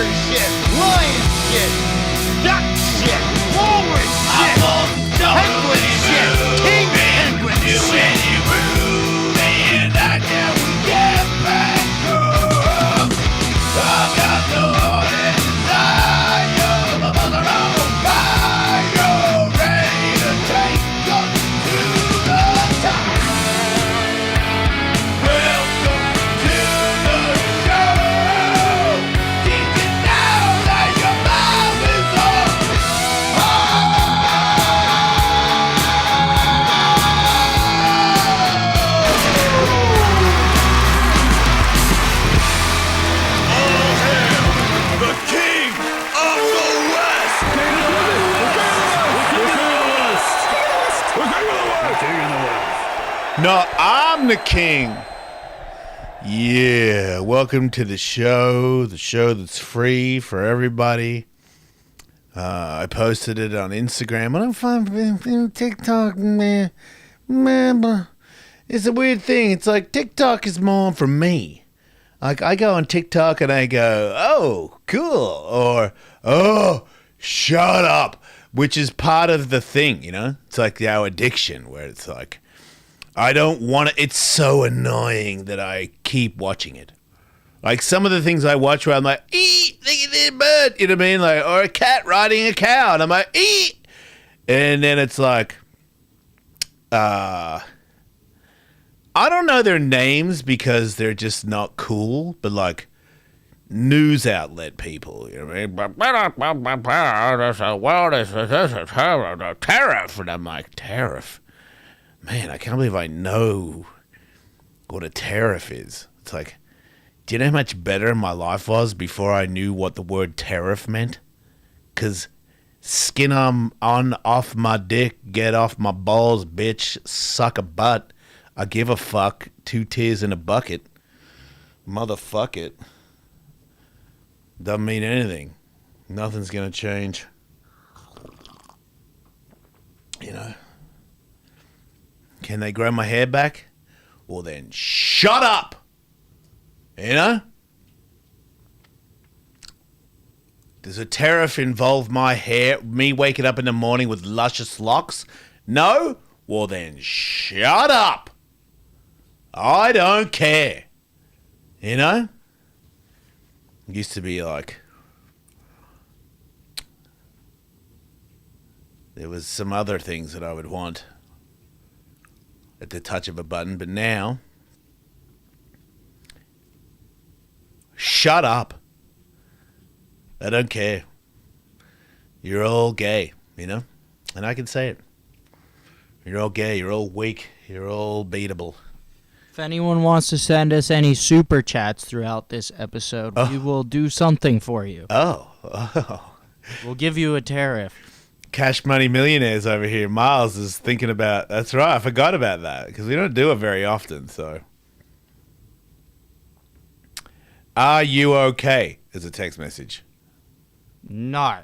tiger shit, lion shit, duck shit, walrus shit, penguin shit, king penguin shit. No, I'm the king. Yeah, welcome to the show that's free for everybody. I posted it on Instagram. I don't find TikTok, man. But it's a weird thing. It's like TikTok is more for me. Like I go on TikTok and I go, oh, cool, or oh, shut up, which is part of the thing, you know? It's like our addiction where it's like, I don't want to. It's so annoying that I keep watching it. Like some of the things I watch where I'm like, eat, look at this bird, you know what I mean? Like, or a cat riding a cow, and I'm like, eat. And then it's like, I don't know their names because they're just not cool, but like news outlet people, you know what I mean? Tariff. And I'm like, tariff? Man, I can't believe I know what a tariff is. It's like, do you know how much better my life was before I knew what the word tariff meant? Because skin on off my dick, get off my balls, bitch, suck a butt. I give a fuck, 2 tears in a bucket. Motherfuck it. Doesn't mean anything. Nothing's going to change. You know? Can they grow my hair back? Well, then shut up. You know? Does a tariff involve my hair, me waking up in the morning with luscious locks? No? Well, then shut up. I don't care. You know? It used to be like, there was some other things that I would want at the touch of a button, but now, shut up. I don't care. You're all gay, you know? And I can say it. You're all gay, you're all weak, you're all beatable. If anyone wants to send us any super chats throughout this episode, we will do something for you. Oh. We'll give you a tariff. Cash Money Millionaires over here. Miles is thinking about... That's right, I forgot about that, because we don't do it very often, so... Are you okay? Is a text message. No.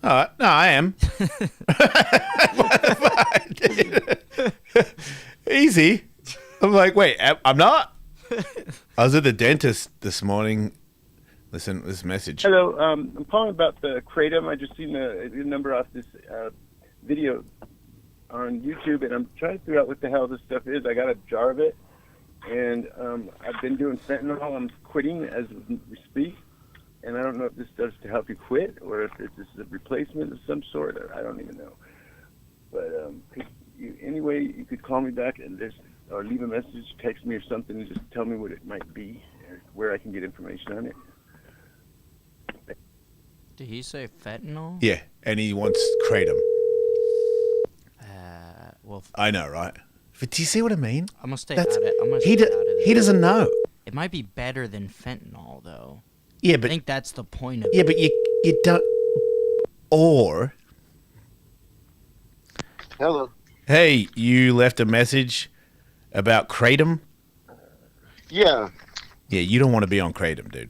No, I am. What the fuck? Easy. I'm like, wait, I'm not? I was at the dentist this morning. Listen to this message. Hello, I'm calling about the Kratom. I just seen the number off this video on YouTube, and I'm trying to figure out what the hell this stuff is. I got a jar of it, and I've been doing fentanyl. I'm quitting as we speak, and I don't know if this does to help you quit or if this is a replacement of some sort. Or I don't even know. But any way you could call me back and just, or leave a message, text me or something, and just tell me what it might be, or where I can get information on it. Did he say fentanyl? Yeah, and he wants Kratom. Well, I know, right? But do you see what I mean? I'm gonna stay out of it. He doesn't know. It might be better than fentanyl, though. Yeah, but I think that's the point of it. yeah, but you don't. Or, Hello. hey, you left a message about Kratom. Yeah. Yeah, you don't want to be on Kratom, dude.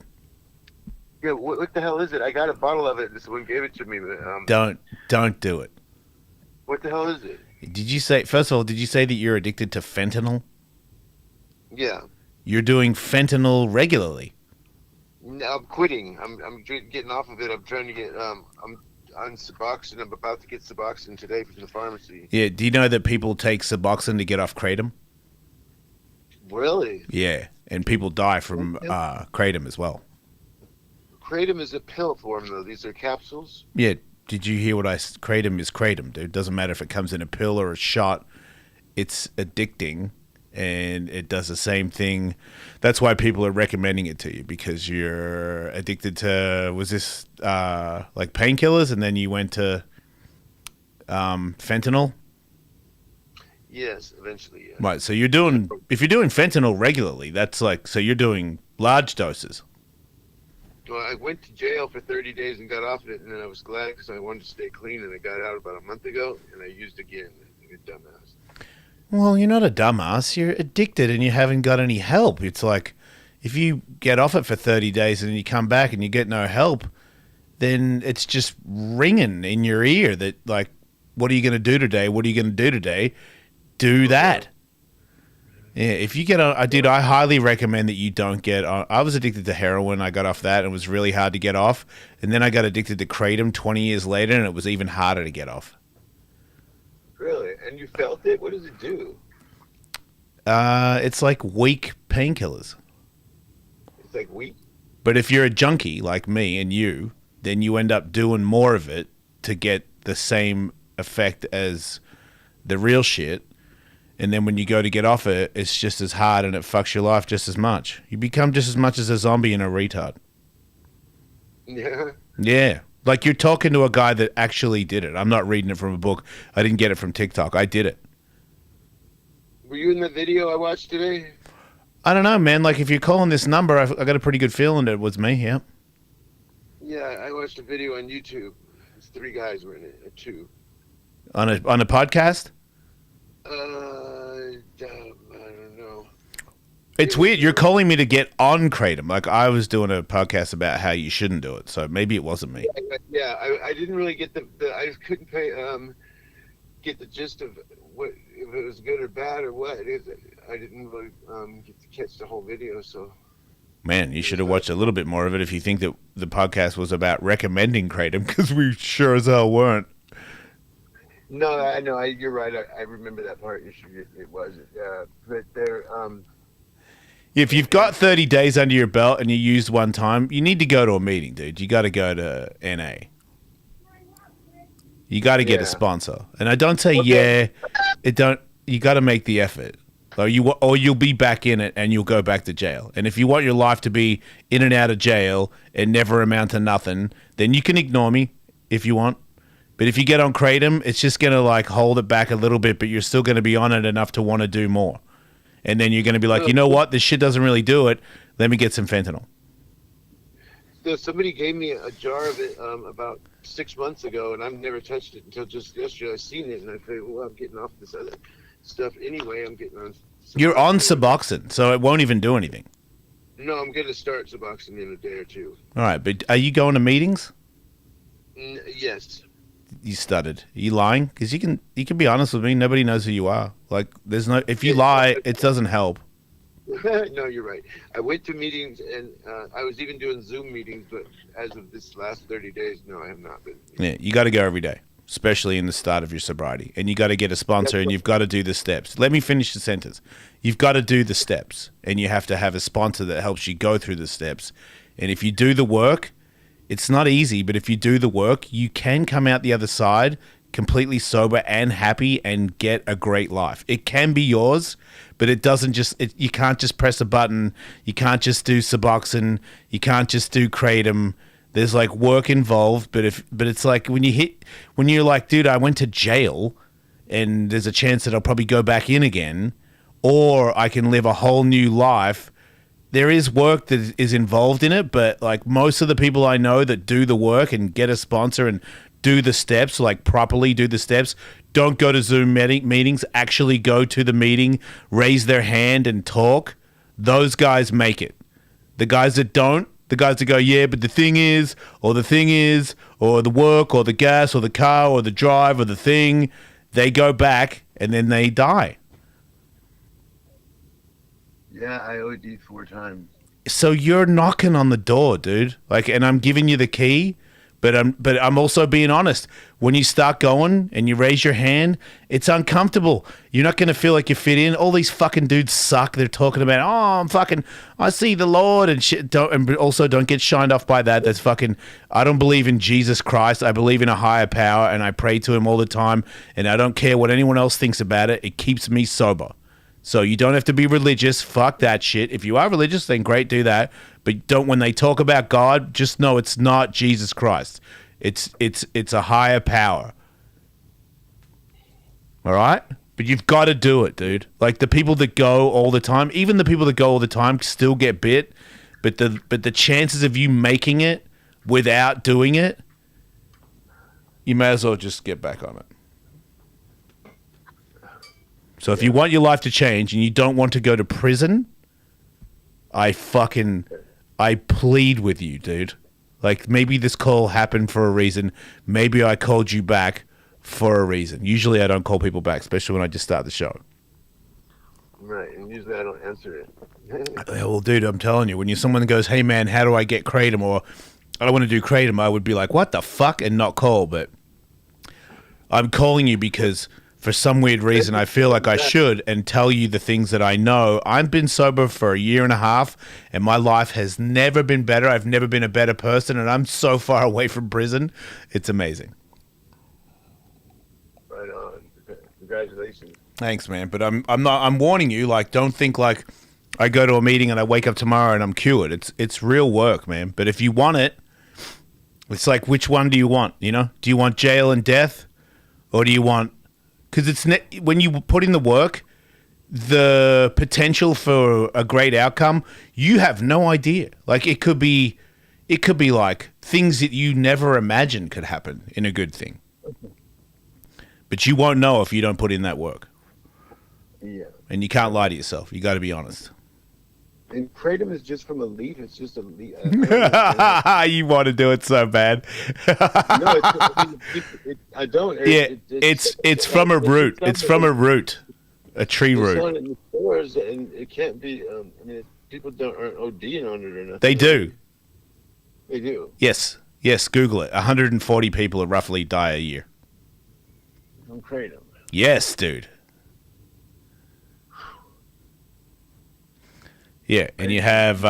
Yeah. What the hell is it? I got a bottle of it. And someone gave it to me. But, Don't do it. What the hell is it? Did you say? First of all, did you say that you're addicted to fentanyl? Yeah. You're doing fentanyl regularly. No, I'm quitting. Getting off of it. I'm trying to get. I'm on Suboxone. I'm about to get Suboxone today from the pharmacy. Yeah. Do you know that people take Suboxone to get off kratom? Really? Yeah, and people die from kratom as well. Kratom is a pill form, though. These are capsules. Yeah. Did you hear what kratom is kratom, dude? Doesn't matter if it comes in a pill or a shot. It's addicting, and it does the same thing. That's why people are recommending it to you, because you're addicted to, was this like painkillers, and then you went to fentanyl? Yes, eventually, yeah. Right, so if you're doing fentanyl regularly, that's like, so you're doing large doses. Well, I went to jail for 30 days and got off of it, and then I was glad because I wanted to stay clean, and I got out about a month ago, and I used again. Like a dumbass. Well, you're not a dumbass. You're addicted and you haven't got any help. It's like, if you get off it for 30 days and you come back and you get no help, then it's just ringing in your ear that, like, what are you going to do today? What are you going to do today? Do that. Yeah, if you get on, I highly recommend that you don't get on. I was addicted to heroin. I got off that and it was really hard to get off. And then I got addicted to kratom 20 years later and it was even harder to get off. Really? And you felt it? What does it do? It's like weak painkillers. It's like weed? But if you're a junkie like me and you, then you end up doing more of it to get the same effect as the real shit. And then when you go to get off it, it's just as hard and it fucks your life just as much. You become just as much as a zombie and a retard. Yeah. Yeah. Like you're talking to a guy that actually did it. I'm not reading it from a book. I didn't get it from TikTok. I did it. Were you in the video I watched today? I don't know, man. Like if you're calling this number, I got a pretty good feeling that it was me, yeah. Yeah, I watched a video on YouTube. It's 3 guys were in it, or 2. On a podcast? I don't know. It's weird. You're calling me to get on kratom. Like I was doing a podcast about how you shouldn't do it. So maybe it wasn't me. Yeah, I didn't really get I couldn't get the gist of what, if it was good or bad or what. I didn't really get to catch the whole video. So, man, you should have watched a little bit more of it if you think that the podcast was about recommending kratom, because we sure as hell weren't. No, I know. You're right. I remember that part. It was. But they're If you've got 30 days under your belt and you used one time, you need to go to a meeting, dude. You got to go to NA. You got to get a sponsor. And I don't say you got to make the effort. Or you'll be back in it and you'll go back to jail. And if you want your life to be in and out of jail and never amount to nothing, then you can ignore me if you want. But if you get on kratom, it's just going to like hold it back a little bit, but you're still going to be on it enough to want to do more. And then you're going to be like, you know what? This shit doesn't really do it. Let me get some fentanyl. So somebody gave me a jar of it about 6 months ago, and I've never touched it until just yesterday. I seen it, and I figured, well, I'm getting off this other stuff anyway. I'm getting on. You're on Suboxone, so it won't even do anything. No, I'm going to start Suboxone in a day or 2. All right, but are you going to meetings? Yes. You stuttered. Are you lying? Because you can be honest with me. Nobody knows who you are. Like, there's no. If you lie, it doesn't help. No, you're right. I went to meetings, and I was even doing Zoom meetings, but as of this last 30 days, no, I have not been. Yeah, you got to go every day, especially in the start of your sobriety. And you got to get a sponsor, and you've got to do the steps. Let me finish the sentence. You've got to do the steps, and you have to have a sponsor that helps you go through the steps. And if you do the work, it's not easy, but if you do the work, you can come out the other side completely sober and happy and get a great life. It can be yours, but it doesn't just, you can't just press a button. You can't just do Suboxone. You can't just do kratom. There's like work involved, but it's like when you're like, dude, I went to jail and there's a chance that I'll probably go back in again, or I can live a whole new life. There is work that is involved in it, but like most of the people I know that do the work and get a sponsor and do the steps, like properly do the steps, don't go to Zoom meetings, actually go to the meeting, raise their hand and talk. Those guys make it. The guys that don't, the guys that go, yeah, but the thing is, or the work, or the gas, or the car, or the drive, or the thing, they go back and then they die. Yeah, I OD'd 4 times. So you're knocking on the door, dude. Like, and I'm giving you the key, but I'm also being honest. When you start going and you raise your hand, it's uncomfortable. You're not going to feel like you fit in. All these fucking dudes suck. They're talking about, I see the Lord and shit. And also don't get shined off by that. That's fucking, I don't believe in Jesus Christ. I believe in a higher power and I pray to him all the time. And I don't care what anyone else thinks about it. It keeps me sober. So you don't have to be religious. Fuck that shit. If you are religious, then great, do that. But don't, when they talk about God, just know it's not Jesus Christ. It's a higher power. All right? But you've got to do it, dude. Like the people that go all the time, even the people that go all the time still get bit, but the chances of you making it without doing it, you may as well just get back on it. So if you want your life to change and you don't want to go to prison, I plead with you, dude. Like, maybe this call happened for a reason. Maybe I called you back for a reason. Usually I don't call people back, especially when I just start the show. Right, and usually I don't answer it. Well, dude, I'm telling you, when someone goes, hey, man, how do I get Kratom? Or I don't want to do Kratom, I would be like, what the fuck? And not call. But I'm calling you because for some weird reason, I feel like I should and tell you the things that I know. I've been sober for a year and a half, and my life has never been better. I've never been a better person, and I'm so far away from prison. It's amazing. Right on. Congratulations. Thanks, man. But I'm warning you, like, don't think like I go to a meeting and I wake up tomorrow and I'm cured. It's real work, man. But if you want it, it's like, which one do you want? You know, do you want jail and death, or do you want? Because when you put in the work, the potential for a great outcome, you have no idea. Like it could be like things that you never imagined could happen in a good thing. But you won't know if you don't put in that work. Yeah. And you can't lie to yourself. You got to be honest. And Kratom is just from a leaf. It's just a leaf. You want to do it so bad. No, I don't. It's from a root. It's from a root, a tree It's root. on it in the stores, and it can't be. I mean, people aren't ODing on it or nothing. They do. They do. Yes. Google it. 140 people roughly die a year. From Kratom. Yes, dude. Yeah, and you have,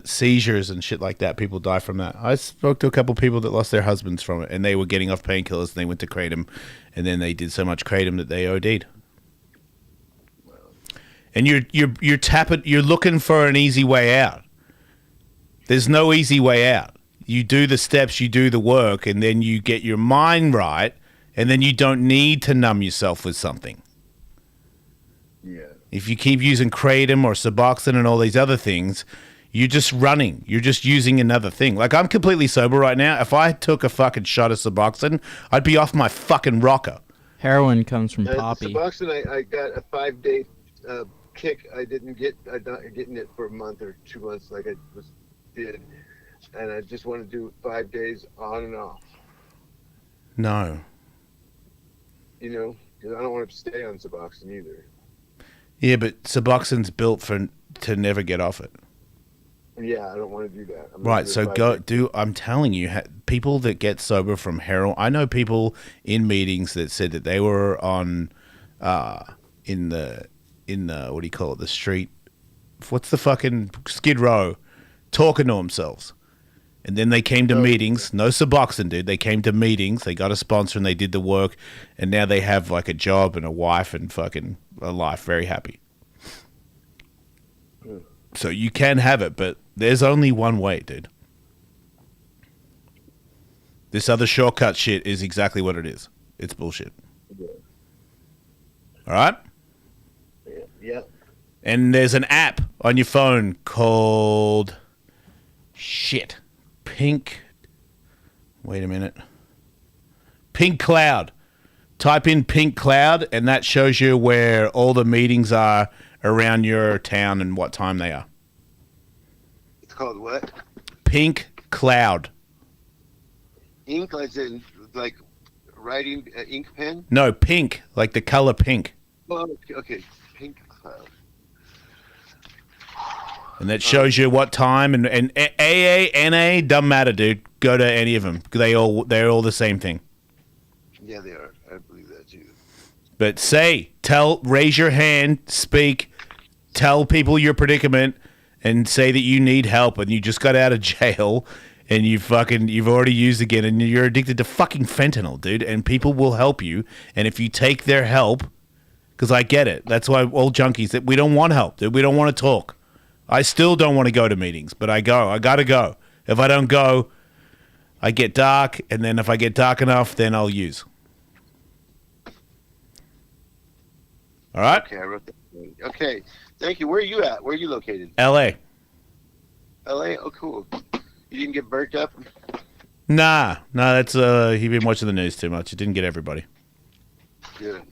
seizures and shit like that. People die from that. I spoke to a couple people that lost their husbands from it, and they were getting off painkillers, and they went to Kratom, and then they did so much Kratom that they OD'd. And you're looking for an easy way out. There's no easy way out. You do the steps, you do the work, and then you get your mind right, and then you don't need to numb yourself with something. Yeah. If you keep using Kratom or Suboxone and all these other things, you're just running. You're just using another thing. Like, I'm completely sober right now. If I took a fucking shot of Suboxone, I'd be off my fucking rocker. Heroin comes from poppy. Suboxone, I got a 5-day kick. I'm not getting it for a month or 2 months like I did. And I just want to do 5 days on and off. No. You know, because I don't want to stay on Suboxone either. Yeah, but Suboxone's built to never get off it. Yeah, I don't want to do that. Right, so I'm telling you, people that get sober from heroin, I know people in meetings that said that they were on, in the what do you call it, the street, what's the fucking Skid Row, talking to themselves. And then they came to meetings, no Suboxone, dude. They came to meetings, they got a sponsor and they did the work, and now they have like a job and a wife and fucking a life, very happy. So you can have it, but there's only one way, dude. This other shortcut shit is exactly what it is. It's bullshit. Yeah. All right? Yeah. And there's an app on your phone called Pink Cloud. Type in Pink Cloud, and that shows you where all the meetings are around your town and what time they are. It's called what? Pink Cloud. Ink, like writing ink pen? No, pink, like the color pink. Oh, okay. Pink Cloud. And that shows you what time and AA, NA, doesn't matter, dude. Go to any of them. They're all the same thing. Yeah, they are. I believe that too. But raise your hand, speak, tell people your predicament, and say that you need help and you just got out of jail and you've already used again and you're addicted to fucking fentanyl, dude. And people will help you. And if you take their help, because I get it. That's why all junkies, we don't want help, dude. We don't want to talk. I still don't want to go to meetings, but I go. I got to go. If I don't go, I get dark, and then if I get dark enough, then I'll use. All right? Okay, I wrote that. Okay, thank you. Where are you at? Where are you located? L.A. L.A.? Oh, cool. You didn't get burnt up? Nah, that's, you've been watching the news too much. It didn't get everybody. Good.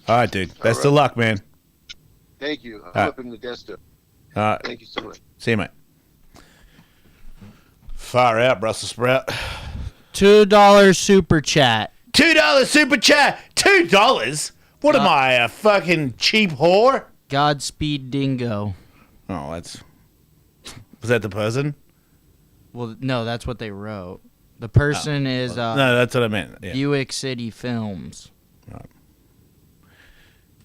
All right, dude. Best of luck, man. Thank you. I'm up in the desktop. Thank you so much. See you, mate. Far out, Brussels sprout. $2 super chat. $2 super chat. $2? What am I, a fucking cheap whore? Godspeed Dingo. Oh, was that the person? Well, no, that's what they wrote. The person is No, that's what I meant. Yeah. Buick City Films.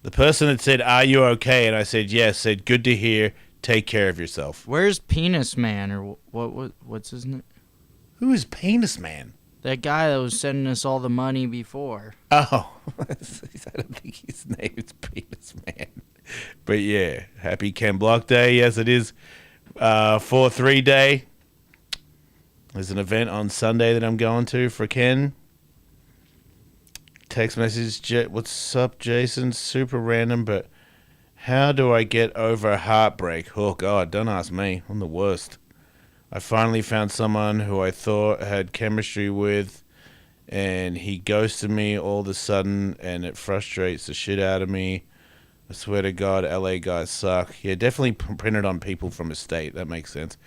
The person that said, "Are you okay?" and I said, "Yes," said, "Good to hear. Take care of yourself." Where's Penis Man, or what's his name? Who is Penis Man? That guy that was sending us all the money before. Oh, I don't think his name is Penis Man. But yeah, happy Ken Block Day. Yes, it is 4-3 Day. There's an event on Sunday that I'm going to for Ken. Text message, what's up, Jason? Super random, but how do I get over heartbreak? Oh, God, don't ask me. I'm the worst. I finally found someone who I thought I had chemistry with, and he ghosted me all of a sudden, and it frustrates the shit out of me. I swear to God, LA guys suck. Yeah, definitely printed on people from a state. That makes sense.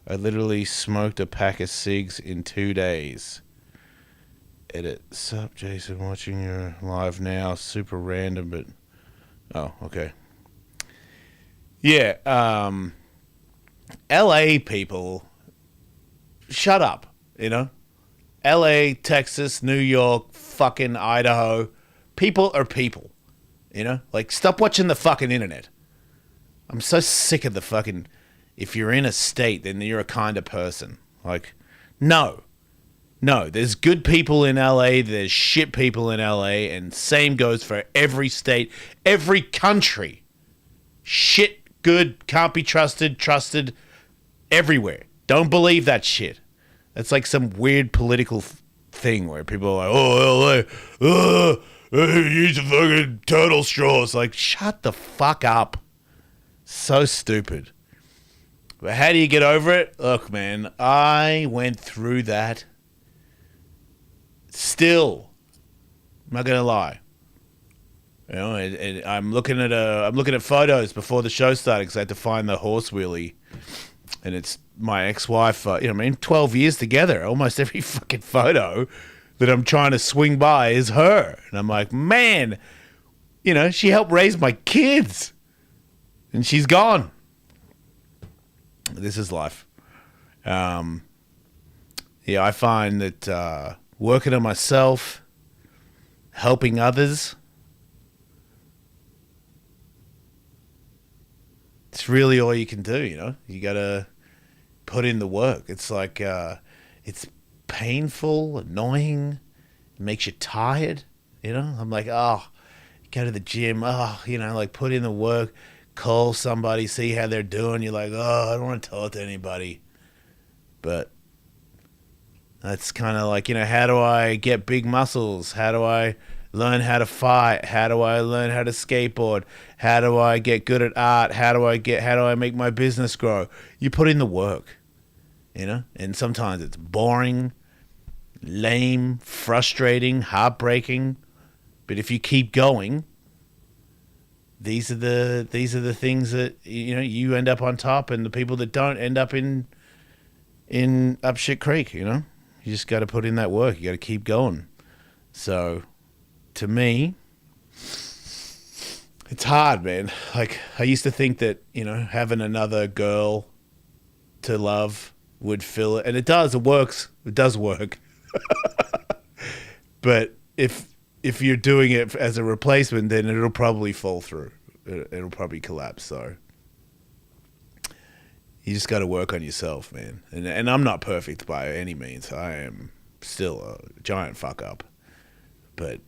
I literally smoked a pack of cigs in 2 days. Edit. Sup, Jason, watching your live now. Super random, but... Oh, okay. Yeah, LA people, shut up, you know? LA, Texas, New York, fucking Idaho. People are people, you know? Like, stop watching the fucking internet. I'm so sick of the fucking... If you're in a state, then you're a kind of person. Like, no. No, there's good people in LA, there's shit people in LA, and same goes for every state, every country. Shit, good, can't be trusted everywhere. Don't believe that shit. That's like some weird political thing where people are like, oh, LA, use a fucking turtle straws. Like, shut the fuck up. So stupid. But how do you get over it? Look, man, I went through that. Still, I'm not gonna lie. You know, I'm looking at photos before the show started because I had to find the horse wheelie, and it's my ex-wife. 12 years together. Almost every fucking photo that I'm trying to swing by is her, and I'm like, man, she helped raise my kids, and she's gone. This is life. I find that. Working on myself, helping others. It's really all you can do, You got to put in the work. It's like, it's painful, annoying, it makes you tired, I'm like, go to the gym, like put in the work, call somebody, see how they're doing. You're like, I don't want to tell it to anybody. But that's kind of like, how do I get big muscles? How do I learn how to fight? How do I learn how to skateboard? How do I get good at art? How do I make my business grow? You put in the work, and sometimes it's boring, lame, frustrating, heartbreaking. But if you keep going, these are the things that, you end up on top, and the people that don't end up in up shit creek, You just got to put in that work. You got to keep going. So, to me, it's hard, man. Like, I used to think that, having another girl to love would fill it, and it does. It works. It does work. But if you're doing it as a replacement, then it'll probably fall through. It'll probably collapse. So you just got to work on yourself, man. And I'm not perfect by any means. I am still a giant fuck up. But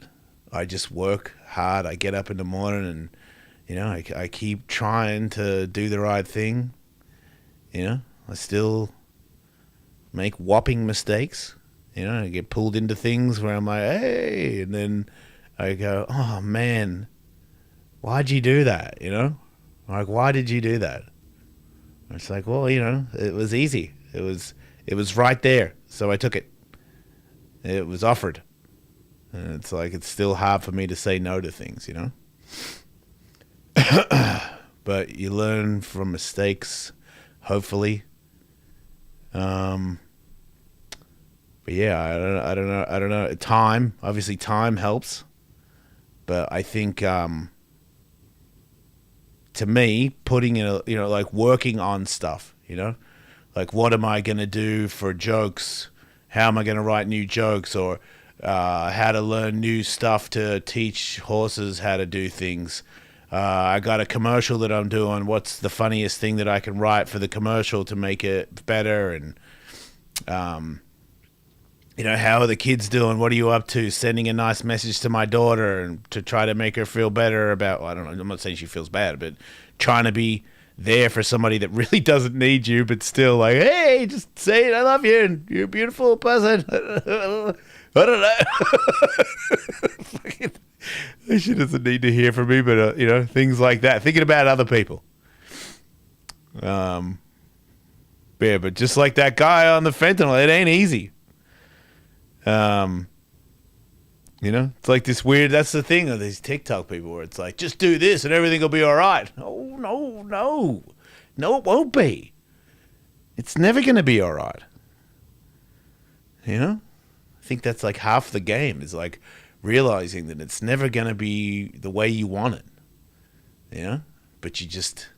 I just work hard. I get up in the morning and, you know, I keep trying to do the right thing. You know, I still make whopping mistakes. You know, I get pulled into things where I'm like, hey, and then I go, oh man, why'd you do that? You know, like, why did you do that? It's like, well, you know, it was easy. It was right there, so I took it. It was offered, and it's like it's still hard for me to say no to things, you know. But you learn from mistakes, hopefully. But yeah, I don't know. Time, obviously, time helps, but I think to me, putting in a, you know, like working on stuff, you know, like what am I gonna do for jokes? How am I gonna write new jokes, or how to learn new stuff to teach horses how to do things. I got a commercial that I'm doing. What's the funniest thing that I can write for the commercial to make it better? And you know, how are the kids doing? What are you up to? Sending a nice message to my daughter and to try to make her feel better about, well, I don't know, I'm not saying she feels bad, but trying to be there for somebody that really doesn't need you, but still like, hey, just say it, I love you, and you're a beautiful person. I don't know. She doesn't need to hear from me, but, you know, things like that. Thinking about other people. Yeah, but just like that guy on the fentanyl, it ain't easy. You know, it's like this weird, that's the thing of these TikTok people where it's like, just do this and everything will be all right. No, it won't be. It's never going to be all right. You know, I think that's like half the game is like realizing that it's never going to be the way you want it. You know, but you just,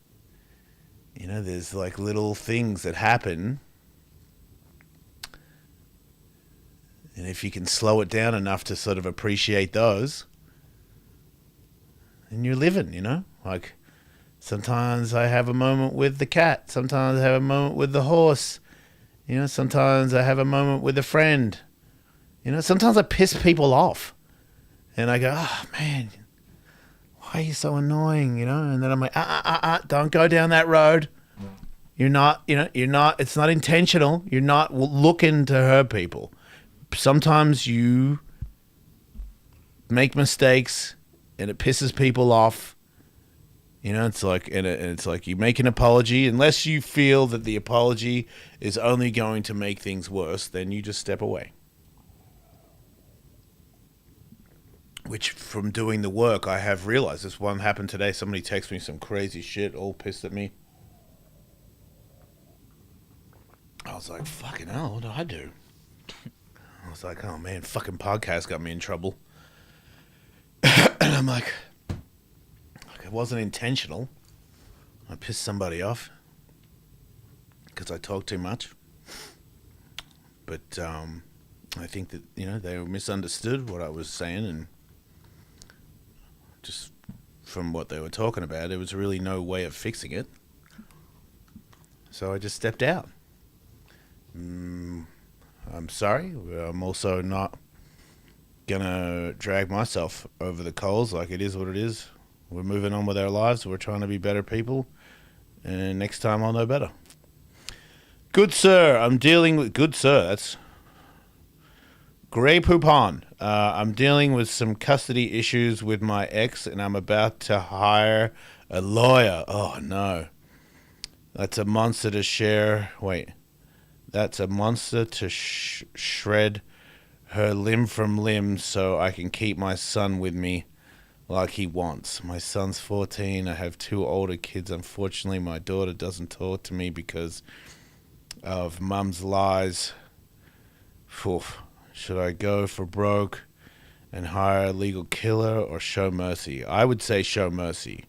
you know, there's like little things that happen. And if you can slow it down enough to sort of appreciate those, and you're living, you know? Like, sometimes I have a moment with the cat. Sometimes I have a moment with the horse. You know, sometimes I have a moment with a friend. You know, sometimes I piss people off. And I go, oh, man, why are you so annoying, you know? And then I'm like, don't go down that road. You're not, you know, it's not intentional. You're not looking to hurt people. Sometimes you make mistakes and it pisses people off. You know, it's like, and it's like you make an apology. Unless you feel that the apology is only going to make things worse, then you just step away. Which, from doing the work, I have realized. This one happened today. Somebody texted me some crazy shit, all pissed at me. I was like, fucking hell, what did I do? I was like, oh man, fucking podcast got me in trouble. And I'm like, it wasn't intentional. I pissed somebody off because I talk too much. But I think that, you know, they misunderstood what I was saying, and just from what they were talking about, there was really no way of fixing it. So I just stepped out. I'm sorry. I'm also not gonna drag myself over the coals. Like, it is what it is. We're moving on with our lives. We're trying to be better people, and next time I'll know better. Good sir, I'm dealing with... Good sir, that's... Grey Poupon. I'm dealing with some custody issues with my ex, and I'm about to hire a lawyer. Oh, no. That's a monster to share... Wait... That's a monster to shred her limb from limb so I can keep my son with me like he wants. My son's 14. I have 2 older kids. Unfortunately, my daughter doesn't talk to me because of mum's lies. Oof. Should I go for broke and hire a legal killer or show mercy? I would say show mercy.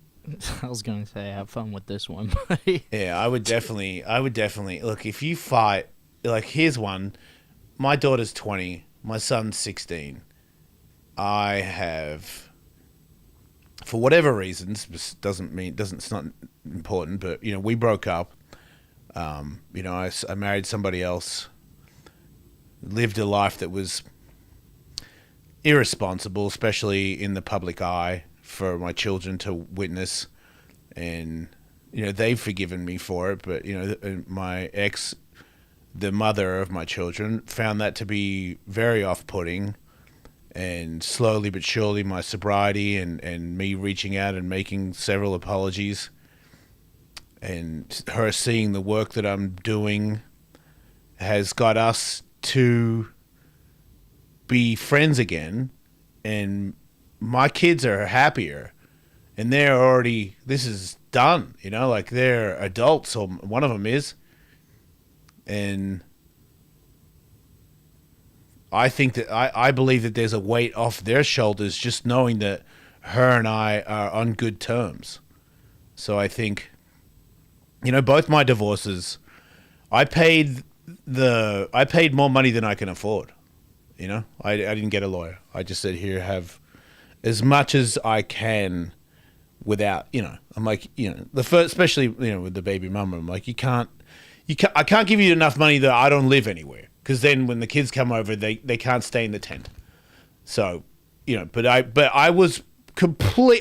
I was gonna say have fun with this one, but Yeah, I would definitely look, if you fight, like, here's one. My daughter's 20, my son's 16. I have, for whatever reasons, this it's not important, but, we broke up. I married somebody else, lived a life that was irresponsible, especially in the public eye for my children to witness. And, they've forgiven me for it, but, my ex, the mother of my children, found that to be very off-putting. And slowly but surely, my sobriety and me reaching out and making several apologies, and her seeing the work that I'm doing, has got us to be friends again. And my kids are happier, and they're already, this is done, like, they're adults, or one of them is. And I think that I believe that there's a weight off their shoulders just knowing that her and I are on good terms. So I think, both my divorces, I paid more money than I can afford. I didn't get a lawyer. I just said, here, have as much as I can without, I'm like, the first, especially, with the baby mama, I'm like, I can't give you enough money that I don't live anywhere. Because then when the kids come over, they can't stay in the tent. So, but I was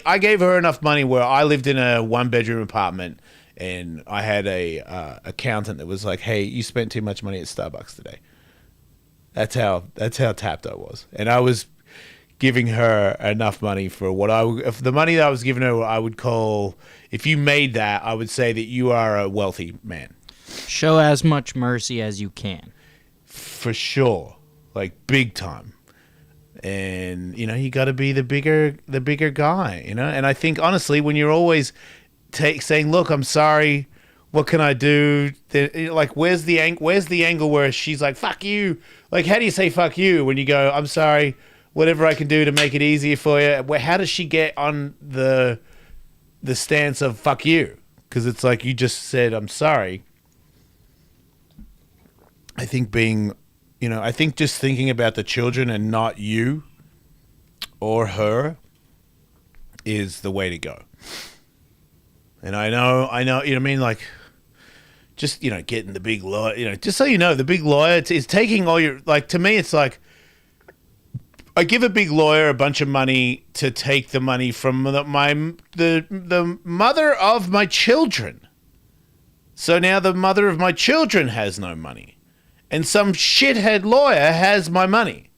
I gave her enough money where I lived in a 1-bedroom apartment, and I had a accountant that was like, hey, you spent too much money at Starbucks today. That's how tapped I was. And I was giving her enough money for if the money that I was giving her, I would call, if you made that, I would say that you are a wealthy man. show as much mercy as you can. For sure, like, big time. And you got to be the bigger guy, and I think, honestly, when you're always saying, look, I'm sorry, what can I do, like, where's the angle where she's like, fuck you? Like, how do you say fuck you when you go, I'm sorry, whatever I can do to make it easier for you? How does she get on the stance of fuck you? Because it's like, you just said I'm sorry. I think I think just thinking about the children and not you or her is the way to go. And I know, I mean, like, just, getting the big lawyer, just so the big lawyer is taking all your, like, to me, it's like, I give a big lawyer a bunch of money to take the money from the mother of my children. So now the mother of my children has no money. And some shithead lawyer has my money.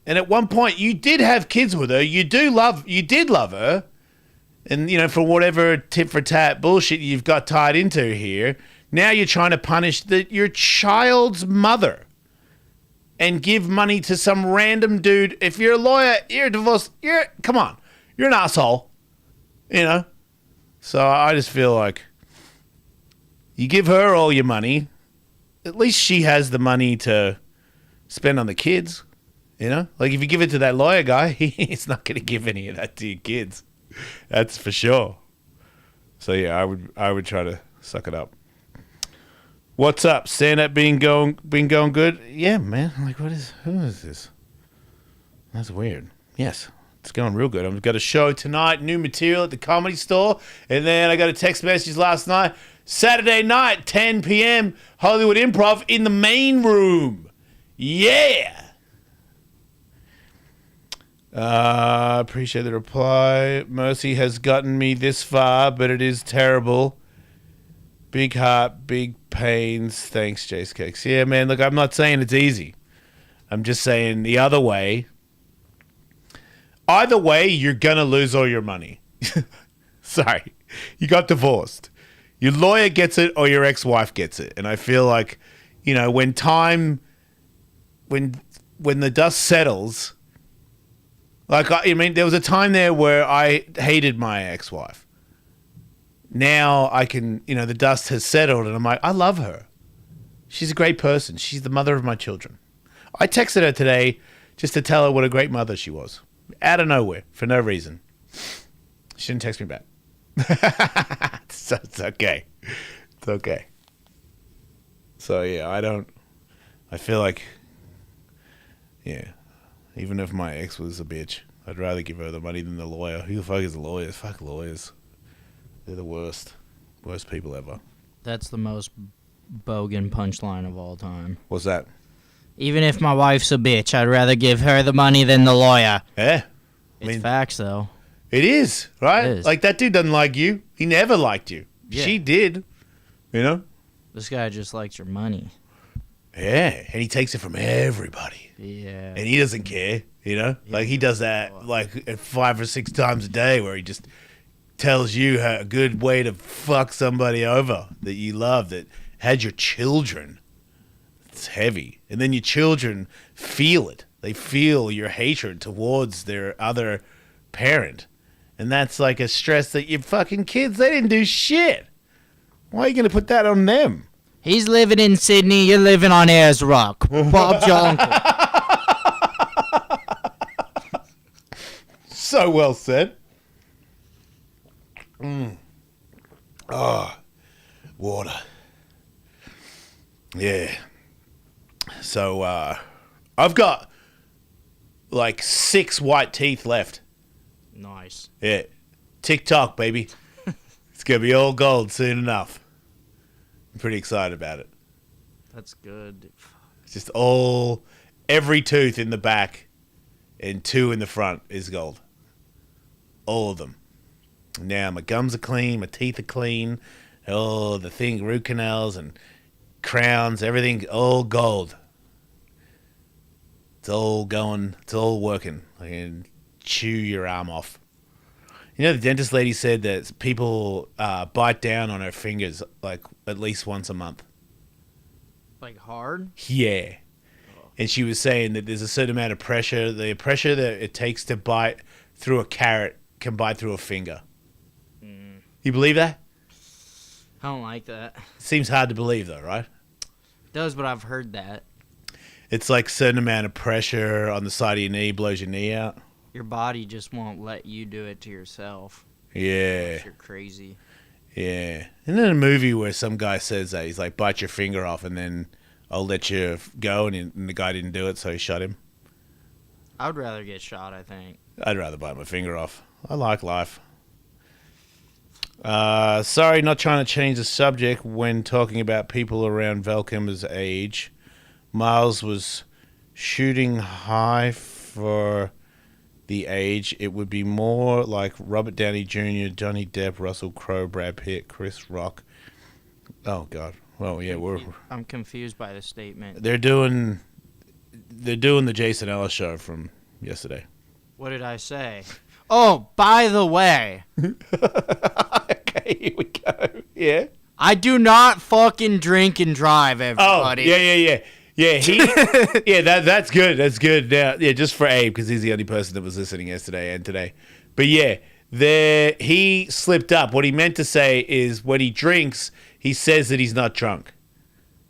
And at one point, you did have kids with her. You did love her. And, for whatever tit for tat bullshit you've got tied into here, now you're trying to punish your child's mother and give money to some random dude. If you're a lawyer, you're divorced, come on, you're an asshole, So I just feel like you give her all your money, at least she has the money to spend on the kids, Like, if you give it to that lawyer guy, he's not going to give any of that to your kids. That's for sure. So yeah, I would try to suck it up. What's up? Stand-up been going good? Yeah, man. I'm like, who is this? That's weird. Yes, it's going real good. I've got a show tonight, new material at the Comedy Store, and then I got a text message last night. Saturday night, 10 p.m., Hollywood Improv in the main room. Yeah! Appreciate the reply. Mercy has gotten me this far, but it is terrible. Big heart, big pains. Thanks, Jace Cakes. Yeah, man, look, I'm not saying it's easy. I'm just saying the other way. Either way, you're going to lose all your money. Sorry. You got divorced. Your lawyer gets it or your ex-wife gets it. And I feel like, when the dust settles, like, there was a time there where I hated my ex-wife. Now I can, the dust has settled and I'm like, I love her. She's a great person. She's the mother of my children. I texted her today just to tell her what a great mother she was. Out of nowhere, for no reason. She didn't text me back. It's okay. It's okay. So yeah, I feel like, yeah, even if my ex was a bitch, I'd rather give her the money than the lawyer. Who the fuck is the lawyers? Fuck lawyers. They're the worst. Worst people ever. That's the most bogan punchline of all time. What's that? Even if my wife's a bitch, I'd rather give her the money than the lawyer. Yeah. It's facts, though. It is, right? It is. Like, that dude doesn't like you. He never liked you. Yeah. She did. You know? This guy just likes your money. Yeah. And he takes it from everybody. Yeah. And he doesn't care, you know? Like, he does that, like, 5 or 6 times a day where he just tells you a good way to fuck somebody over that you love, that had your children. It's heavy. And then your children feel it. They feel your hatred towards their other parent. And that's like a stress that your fucking kids, they didn't do shit. Why are you going to put that on them? He's living in Sydney, you're living on Ayers Rock. Bob's your uncle. So well said. Water. Yeah. So, I've got like 6 white teeth left. Nice. Yeah. TikTok, baby. It's going to be all gold soon enough. I'm pretty excited about it. That's good. It's just every tooth in the back and 2 in the front is gold. All of them. Now my gums are clean, my teeth are clean, root canals and crowns, everything, all gold. It's all going, it's all working. I can chew your arm off. You know, the dentist lady said that people bite down on her fingers like at least once a month. Like hard? Yeah. And she was saying that there's a certain amount of pressure. The pressure that it takes to bite through a carrot can bite through a finger. You believe that? I don't like that. Seems hard to believe though, right? It does, but I've heard that. It's like a certain amount of pressure on the side of your knee blows your knee out. Your body just won't let you do it to yourself. Yeah. Unless you're crazy. Yeah. And then a movie where some guy says that, he's like, bite your finger off and then I'll let you go, and the guy didn't do it, so he shot him. I would rather get shot, I think. I'd rather bite my finger off. I like life. Sorry, not trying to change the subject when talking about people around Val Kilmer's age. Miles was shooting high for the age. It would be more like Robert Downey Jr., Johnny Depp, Russell Crowe, Brad Pitt, Chris Rock. Oh, God. Well, yeah, I'm confused by the statement. they're doing the Jason Ellis show from yesterday. What did I say? Oh, by the way. Okay, here we go. Yeah. I do not fucking drink and drive, everybody. Oh, yeah. Yeah, that's good. That's good. Now, yeah, just for Abe, because he's the only person that was listening yesterday and today. But yeah, he slipped up. What he meant to say is when he drinks, he says that he's not drunk.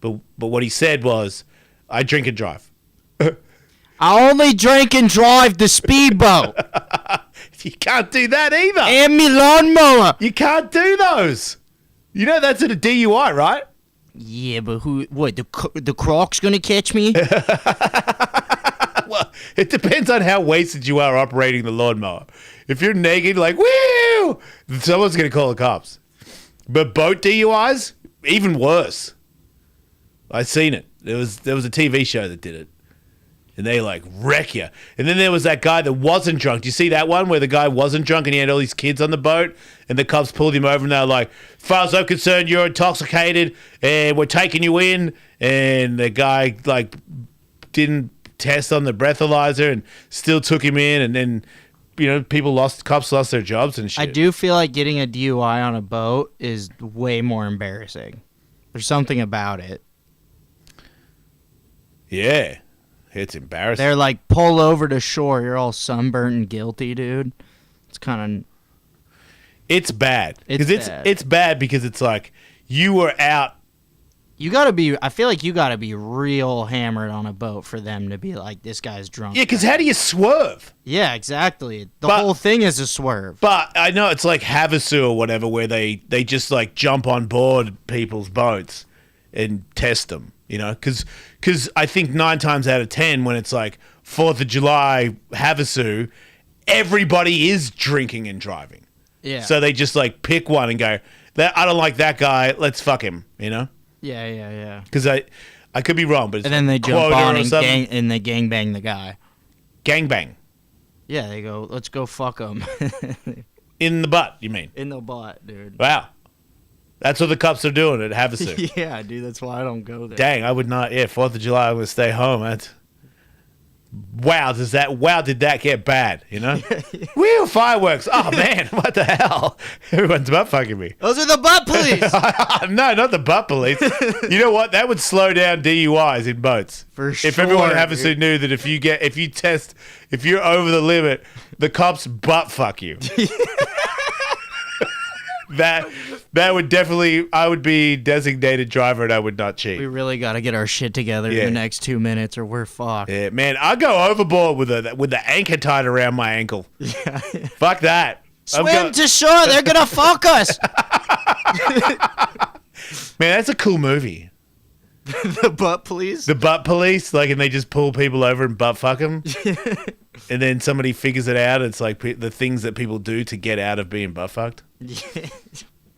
But what he said was, I drink and drive. I only drink and drive the speedboat. You can't do that either. And me lawnmower. You can't do those. You know that's at a DUI, right? Yeah, but the Croc's gonna catch me? Well, it depends on how wasted you are operating the lawnmower. If you're naked, like, woo, someone's going to call the cops. But boat DUIs, even worse. I've seen it. There was a TV show that did it. And they, like, wreck you. And then there was that guy that wasn't drunk. Do you see that one where the guy wasn't drunk and he had all these kids on the boat? And the cops pulled him over and they were like, as far as I'm concerned, you're intoxicated and we're taking you in. And the guy, like, didn't test on the breathalyzer and still took him in. And then, you know, cops lost their jobs and shit. I do feel like getting a DUI on a boat is way more embarrassing. There's something about it. Yeah. It's embarrassing. They're like, pull over to shore. You're all sunburnt and guilty, dude. It's kind of... It's bad. It's bad. It's bad because it's like you were out You gotta be. I feel like you gotta be real hammered on a boat for them to be like, this guy's drunk. Yeah, because how do you swerve? Yeah, exactly. The But- whole thing is a swerve. But I know it's like Havasu or whatever, where they just like jump on board people's boats and test them, you know? Because I think 9 times out of 10, when it's like 4th of July Havasu, everybody is drinking and driving. Yeah. So they just like pick one and go, I don't like that guy, let's fuck him, you know? Yeah. Because I could be wrong, but it's And then they jump quota on or and something. they gangbang the guy. Gangbang. Yeah, they go, let's go fuck him. In the butt, you mean? In the butt, dude. Wow. That's what the cops are doing at Havasu. Yeah, dude, that's why I don't go there. Dang, I would not. Yeah, 4th of July, I'm going to stay home. Wow, did that get bad, you know? Wheel fireworks. Oh, man, what the hell? Everyone's butt fucking me. Those are the butt police! No, not the butt police. You know what? That would slow down DUIs in boats. For If everyone at sure, Havasu knew that if you're over the limit, the cops butt fuck you. That would definitely, I would be designated driver and I would not cheat. We really got to get our shit together in Yeah. the next 2 minutes or we're fucked. Yeah, man, I go overboard with the anchor tied around my ankle. Yeah. Fuck that. Swim to shore, they're gonna fuck us! Man, that's a cool movie. The butt police? The butt police, like, and they just pull people over and butt fuck them. And then somebody figures it out. It's like the things that people do to get out of being butt fucked.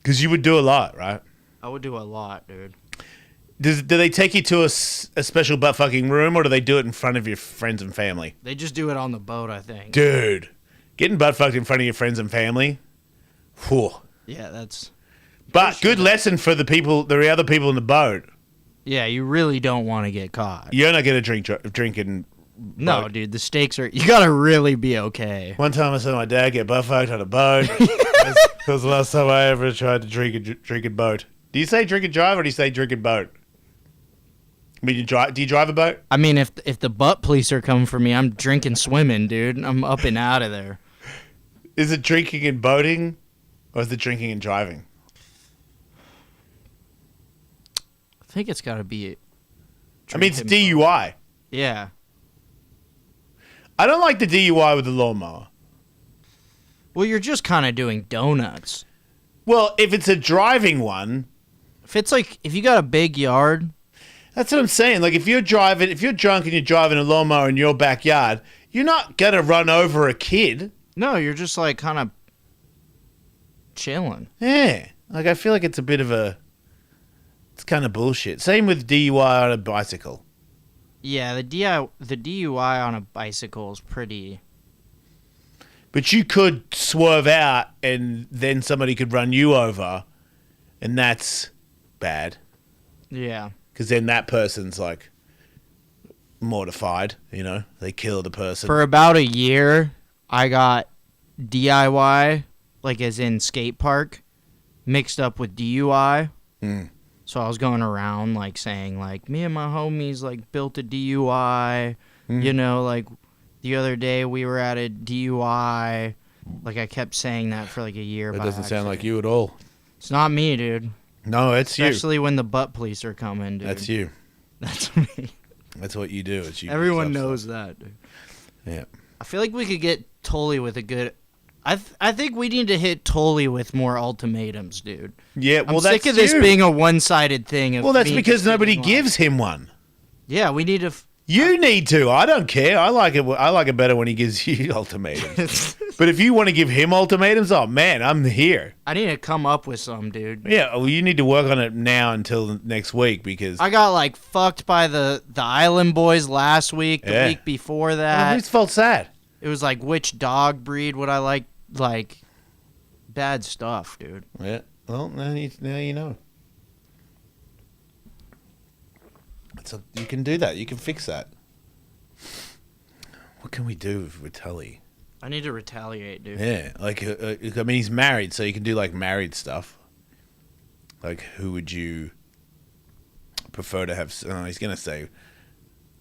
Because you would do a lot, right? I would do a lot, dude. Do they take you to a special butt fucking room, or do they do it in front of your friends and family? They just do it on the boat, I think. Dude, getting butt fucked in front of your friends and family, whew. Yeah, that's... But good lesson for the other people in the boat. Yeah, you really don't want to get caught. You're not gonna drinking. No, boat. dude, the stakes are... You gotta really be okay. One time I saw my dad get butt fucked on a boat. That was the last time I ever tried to drink and boat. Do you say drink and drive, or do you say drink and boat? I mean, do you drive a boat? I mean, if the butt police are coming for me, I'm drinking, swimming, dude. I'm up and out of there. Is it drinking and boating, or is it drinking and driving? I think it's gotta be... I mean, it's drinking, DUI. Yeah. I don't like the DUI with the lawnmower. Well, you're just kind of doing donuts. Well, if it's a driving one, If you got a big yard... that's what I'm saying. Like, if you're drunk and you're driving a lawnmower in your backyard, you're not gonna run over a kid. No, you're just like kind of chilling. Yeah. Like, I feel like it's it's kind of bullshit. Same with DUI on a bicycle. Yeah, the DUI on a bicycle is pretty... But you could swerve out and then somebody could run you over, and that's bad. Yeah. Because then that person's like mortified, you know? They kill the person. For about a year, I got DIY, like as in skate park, mixed up with DUI. Mm. So I was going around like saying like me and my homies like built a DUI, you know, like the other day we were at a DUI. Like I kept saying that for like a year. That by doesn't sound like accident. you at all. It's not me, dude. No, it's you. Especially when the butt police are coming, dude. That's you. That's me. That's what you do. It's you. Everyone yourself. knows that, dude. Yeah. I feel like we could get Tully with a good... I think we need to hit Tully with more ultimatums, dude. Yeah, well, I'm that's sick of this you. being a one-sided thing. Well, that's because nobody gives him one. Yeah, we need to... You need to. I don't care. I like it better when he gives you ultimatums. But if you want to give him ultimatums, oh man, I'm here. I need to come up with some, dude. Yeah, well, you need to work on it now until next week because I got like fucked by the Island Boys last week. The Yeah. week before well, that, whose fault's that? it was like which dog breed would I like? Like bad stuff, dude. Yeah. Well, now you know. You can do that. You can fix that. What can we do with Tully? I need to retaliate, dude. Yeah, like I mean, he's married, so you can do like married stuff. Like, who would you prefer to have? He's gonna say,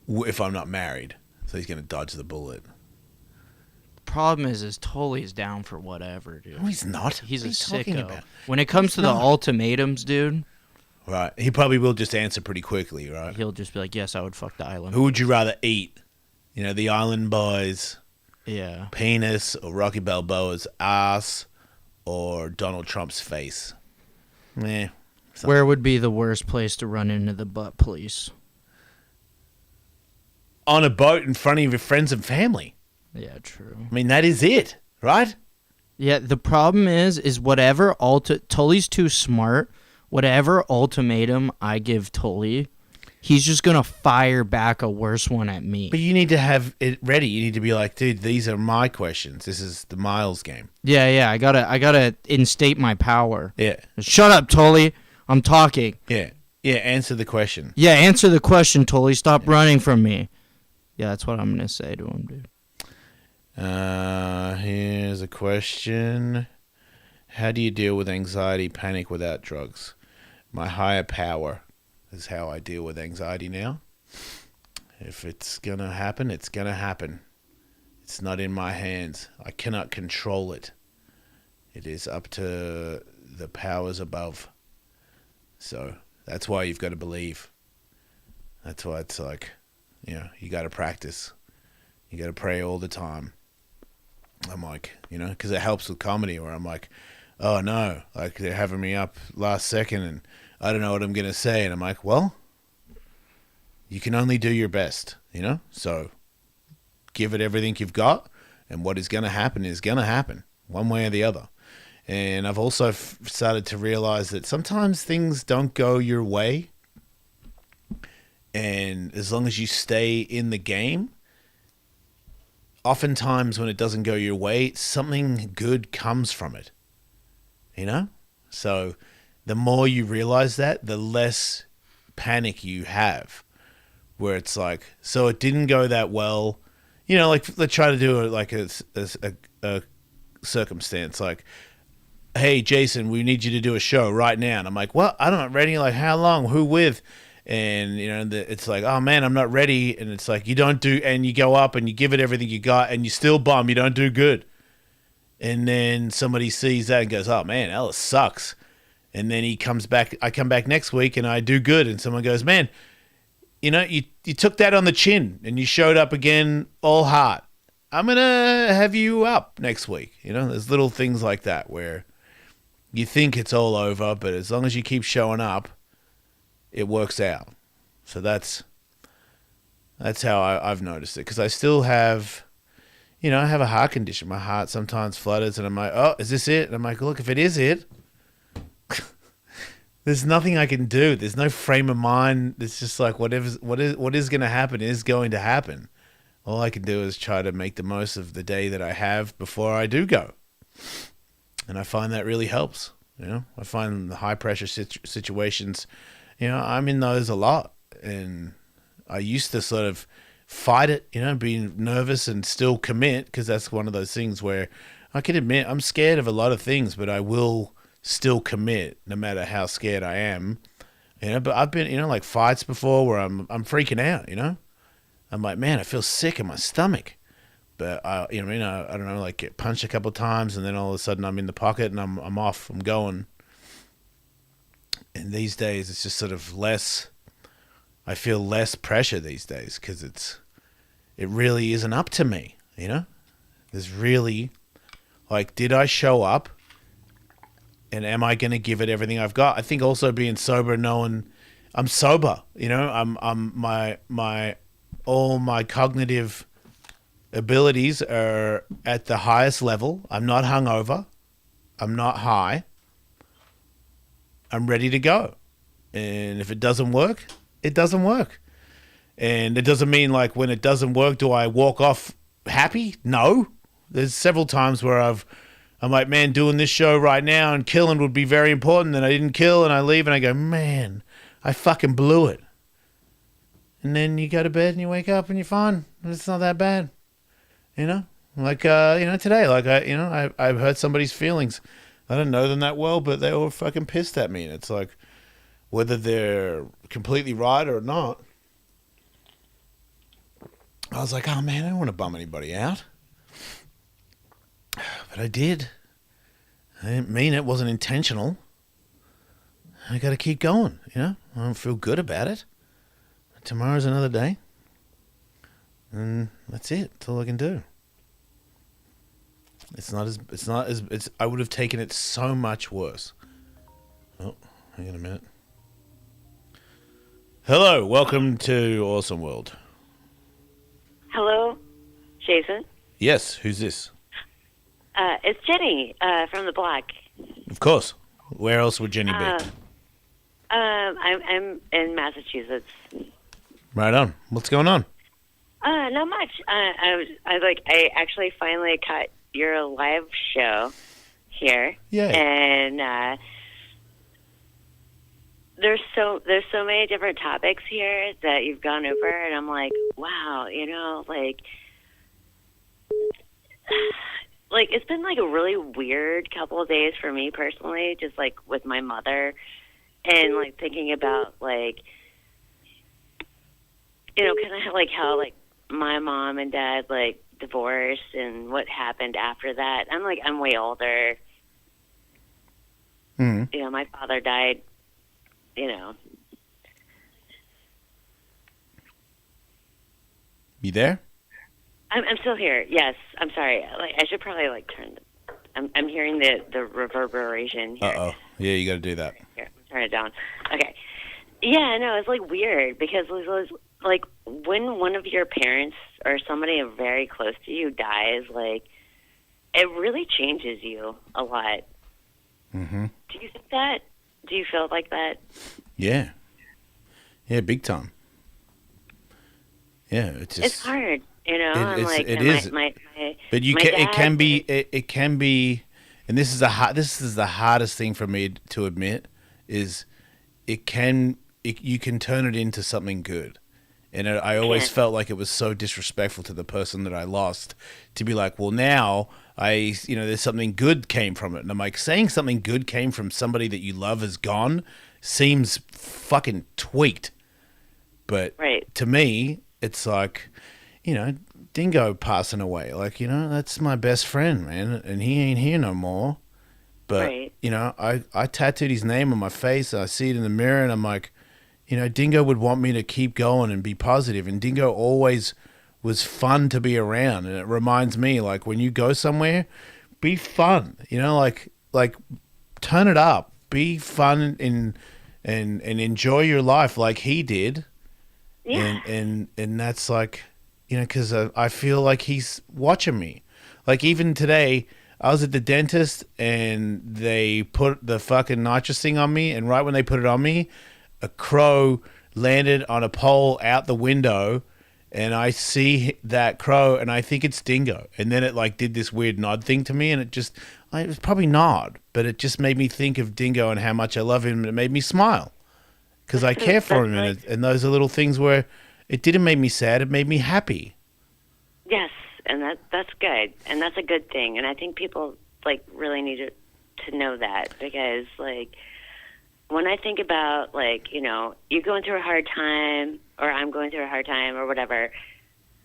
"If I'm not married," so he's gonna dodge the bullet. Problem is Tully's down for whatever, dude. No, he's not. He's a What are you talking sicko. about? When it comes to the not. ultimatums, dude, Right. He probably will just answer pretty quickly, right? He'll just be like, yes, I would fuck the island. Who would you rather eat? You know, the Island Boys, Yeah. penis, or Rocky Balboa's ass, or Donald Trump's face? Meh. Where would be the worst place to run into the butt police? On a boat in front of your friends and family. Yeah, true. I mean, that is it, right? Yeah, the problem is whatever Tully's too smart. Whatever ultimatum I give Tully, he's just gonna fire back a worse one at me. But you need to have it ready. You need to be like, dude, these are my questions. This is the Miles game. Yeah, I gotta instate my power. Yeah, Shut up, Tully. I'm talking. yeah. Answer the question. Yeah, answer the question, Tully. Stop running from me. Yeah, that's what I'm gonna say to him, dude. Here's a question. How do you deal with anxiety, panic without drugs? My higher power is how I deal with anxiety now. If it's going to happen, it's going to happen. It's not in my hands. I cannot control it. It is up to the powers above. So that's why you've got to believe. That's why it's like, you know, you got to practice. You got to pray all the time. I'm like, you know, because it helps with comedy where I'm like, oh no, like they're having me up last second and I don't know what I'm going to say. And I'm like, well, you can only do your best, you know? So give it everything you've got. And what is going to happen one way or the other. And I've also started to realize that sometimes things don't go your way. And as long as you stay in the game, oftentimes when it doesn't go your way, something good comes from it. You know? So the more you realize that, the less panic you have. Where it's like, so it didn't go that well. You know, like let's try to do it like a circumstance. Like, hey, Jason, we need you to do a show right now. And I'm like, well, I'm not ready. Like, how long? Who with? And, you know, it's like, oh, man, I'm not ready. And it's like, you don't do, and you go up and you give it everything you got and you still bum. You don't do good. And then somebody sees that and goes, oh, man, Ellis sucks. And then he comes back. I come back next week and I do good. And someone goes, man, you know, you took that on the chin and you showed up again all heart. I'm going to have you up next week. You know, there's little things like that where you think it's all over, but as long as you keep showing up, it works out. So that's how I've noticed it. Because I still have, you know, I have a heart condition. My heart sometimes flutters and I'm like, oh, is this it? And I'm like, look, if it is it, there's nothing I can do. There's no frame of mind. It's just like what is going to happen is going to happen. All I can do is try to make the most of the day that I have before I do go. And I find that really helps. You know, I find the high pressure situations, you know, I'm in those a lot. And I used to sort of fight it, you know, being nervous and still commit, because that's one of those things where I can admit I'm scared of a lot of things, but I will still commit no matter how scared I am. You know, but I've been, you know, like fights before where I'm freaking out, you know. I'm like, man, I feel sick in my stomach. But I don't know, like get punched a couple of times and then all of a sudden I'm in the pocket and I'm off, I'm going. And these days it's just sort of less, I feel less pressure these days because it really isn't up to me, you know? There's really, like, did I show up and am I going to give it everything I've got? I think also being sober, knowing I'm sober, you know, all my cognitive abilities are at the highest level. I'm not hungover. I'm not high. I'm ready to go. And if it doesn't work, it doesn't work. And it doesn't mean like when it doesn't work, do I walk off happy? No. There's several times where I'm like, man, doing this show right now and killing would be very important. And I didn't kill and I leave and I go, man, I fucking blew it. And then you go to bed and you wake up and you're fine. It's not that bad. You know, like, you know, today, like, I've hurt somebody's feelings. I don't know them that well, but they were fucking pissed at me. And it's like, whether they're completely right or not, I was like, oh man, I don't want to bum anybody out. But I did. I didn't mean it. Wasn't intentional. I got to keep going. You know, I don't feel good about it. Tomorrow's another day, and that's it. That's all I can do. It's not as. I would have taken it so much worse. Oh, hang on a minute. Hello, welcome to Awesome World. Hello, Jason. Yes, who's this? It's Jenny from the block. Of course. Where else would Jenny be? I'm in Massachusetts. Right on. What's going on? Not much. I actually finally caught your live show here. Yay. And there's so many different topics here that you've gone over, and I'm like, wow, you know, like it's been like a really weird couple of days for me personally, just like with my mother, and like thinking about like, you know, kind of like how like my mom and dad like divorced and what happened after that. I'm way older. Mm. You know, my father died, you know. You there? I'm still here. Yes, I'm sorry. Like, I should probably like turn. I'm hearing the reverberation here. Uh-oh. Yeah, you got to do that. Here, turn it down. Okay. Yeah, no, it's like weird because it was like when one of your parents or somebody very close to you dies, like it really changes you a lot. Mm-hmm. Do you think that? Do you feel like that? Yeah. Yeah, big time. Yeah, It's hard, you know. It is. But it can be, and this is the hardest thing for me to admit is you can turn it into something good. And I always felt like it was so disrespectful to the person that I lost to be like, well, now there's something good came from it. And I'm like, saying something good came from somebody that you love is gone seems fucking tweaked. But to me, it's like, you know, Dingo passing away. Like, you know, that's my best friend, man. And he ain't here no more. But, you know, I tattooed his name on my face. And I see it in the mirror and I'm like, you know, Dingo would want me to keep going and be positive. And Dingo always was fun to be around. And it reminds me, like, when you go somewhere, be fun. You know, like turn it up. Be fun and enjoy your life like he did. Yeah. And that's like, you know, because I feel like he's watching me. Like, even today, I was at the dentist and they put the fucking nitrous thing on me. And right when they put it on me, a crow landed on a pole out the window, and I see that crow and I think it's Dingo. And then it like did this weird nod thing to me, and it was probably nod, but it just made me think of Dingo and how much I love him, and it made me smile because I care for him. And those are little things where it didn't make me sad, it made me happy. Yes, and that's good, and that's a good thing. And I think people like really need to know that, because like, when I think about, like, you know, you're going through a hard time or I'm going through a hard time or whatever,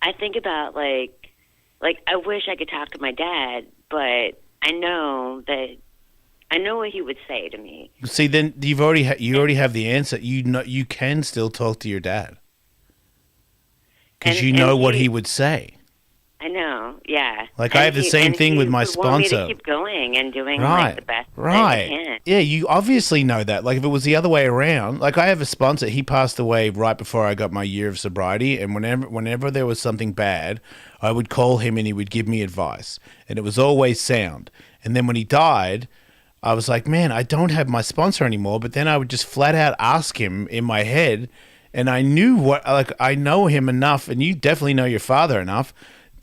I think about, like I wish I could talk to my dad, but I know what he would say to me. See, then you already have the answer. You know, you can still talk to your dad because you know what he would say. I know, yeah. Like, I have the same thing with my sponsor. Want me to keep going and doing like the best that I can. Yeah, you obviously know that. Like, if it was the other way around, like, I have a sponsor. He passed away right before I got my year of sobriety, and whenever there was something bad, I would call him and he would give me advice, and it was always sound. And then when he died, I was like, man, I don't have my sponsor anymore. But then I would just flat out ask him in my head, and I knew I know him enough, and you definitely know your father enough.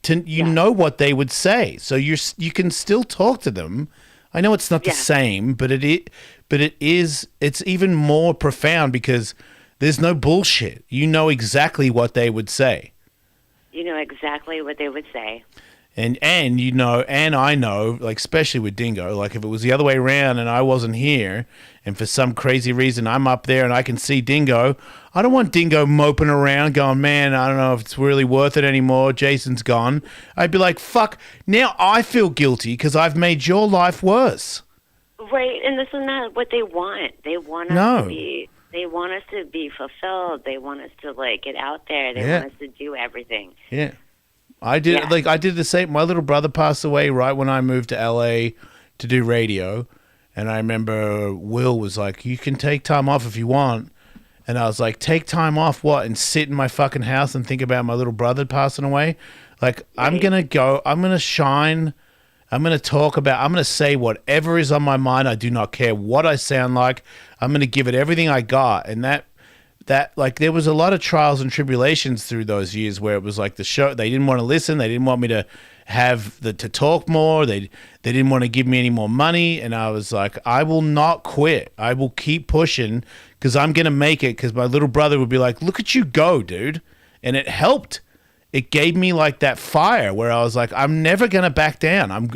You know what they would say, so you can still talk to them. I know it's not the same, but it's even more profound because there's no bullshit. You know exactly what they would say. You know exactly what they would say. And you know, and I know, like, especially with Dingo, like, if it was the other way around and I wasn't here, and for some crazy reason I'm up there and I can see Dingo, I don't want Dingo moping around going, man, I don't know if it's really worth it anymore. Jason's gone. I'd be like, fuck, now I feel guilty because I've made your life worse. Right, and this is not what they want. They want us No. to be. They want us to be fulfilled. They want us to like get out there. They Yeah. want us to do everything. Yeah. I did Yeah. I did the same. My little brother passed away right when I moved to LA to do radio, and I remember Will was like, "You can take time off if you want." And I was like, "Take time off what? And sit in my fucking house and think about my little brother passing away?" Like, I'm Right. going to go, I'm going to shine. I'm going to talk about, I'm going to say whatever is on my mind. I do not care what I sound like. I'm going to give it everything I got. And that like there was a lot of trials and tribulations through those years where it was like the show, they didn't want to listen. They didn't want me to have to talk more. They didn't want to give me any more money. And I was like, I will not quit. I will keep pushing because I'm going to make it. Because my little brother would be like, look at you go, dude. And it helped. It gave me like that fire where I was like, I'm never going to back down. I'm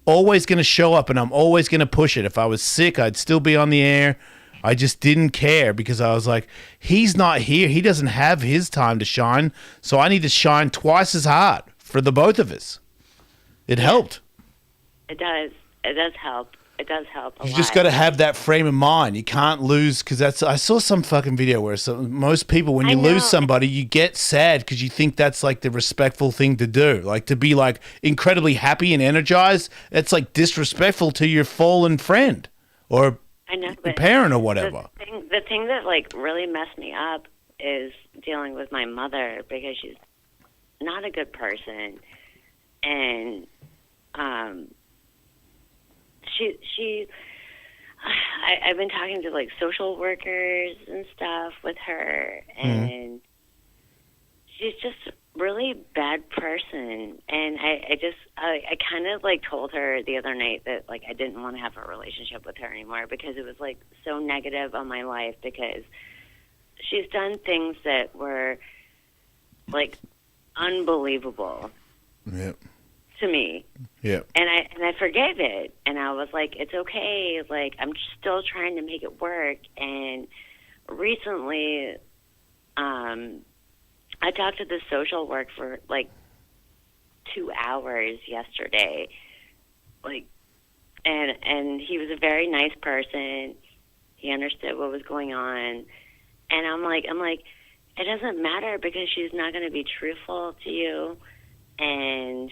always going to show up and I'm always going to push it. If I was sick, I'd still be on the air. I just didn't care because I was like, he's not here. He doesn't have his time to shine. So I need to shine twice as hard for the both of us. It helped. It does. It does help. It does help a lot. You just got to have that frame of mind. You can't lose because I saw some fucking video where most people, when I you lose know. somebody, you get sad because you think that's like the respectful thing to do. Like to be like incredibly happy and energized. It's like disrespectful to your fallen friend or I know, your but parent or whatever. the thing that like really messed me up is dealing with my mother because she's not a good person, and I've been talking to like social workers and stuff with her, and she's just a really bad person. And I kind of like told her the other night that like I didn't want to have a relationship with her anymore because it was like so negative on my life because she's done things that were like unbelievable Yep. to me. Yep. And I forgave it, and I was like, it's okay. Like I'm still trying to make it work. And recently, I talked to the social work for like 2 hours yesterday, like, and he was a very nice person. He understood what was going on, and I'm like, it doesn't matter because she's not going to be truthful to you, and.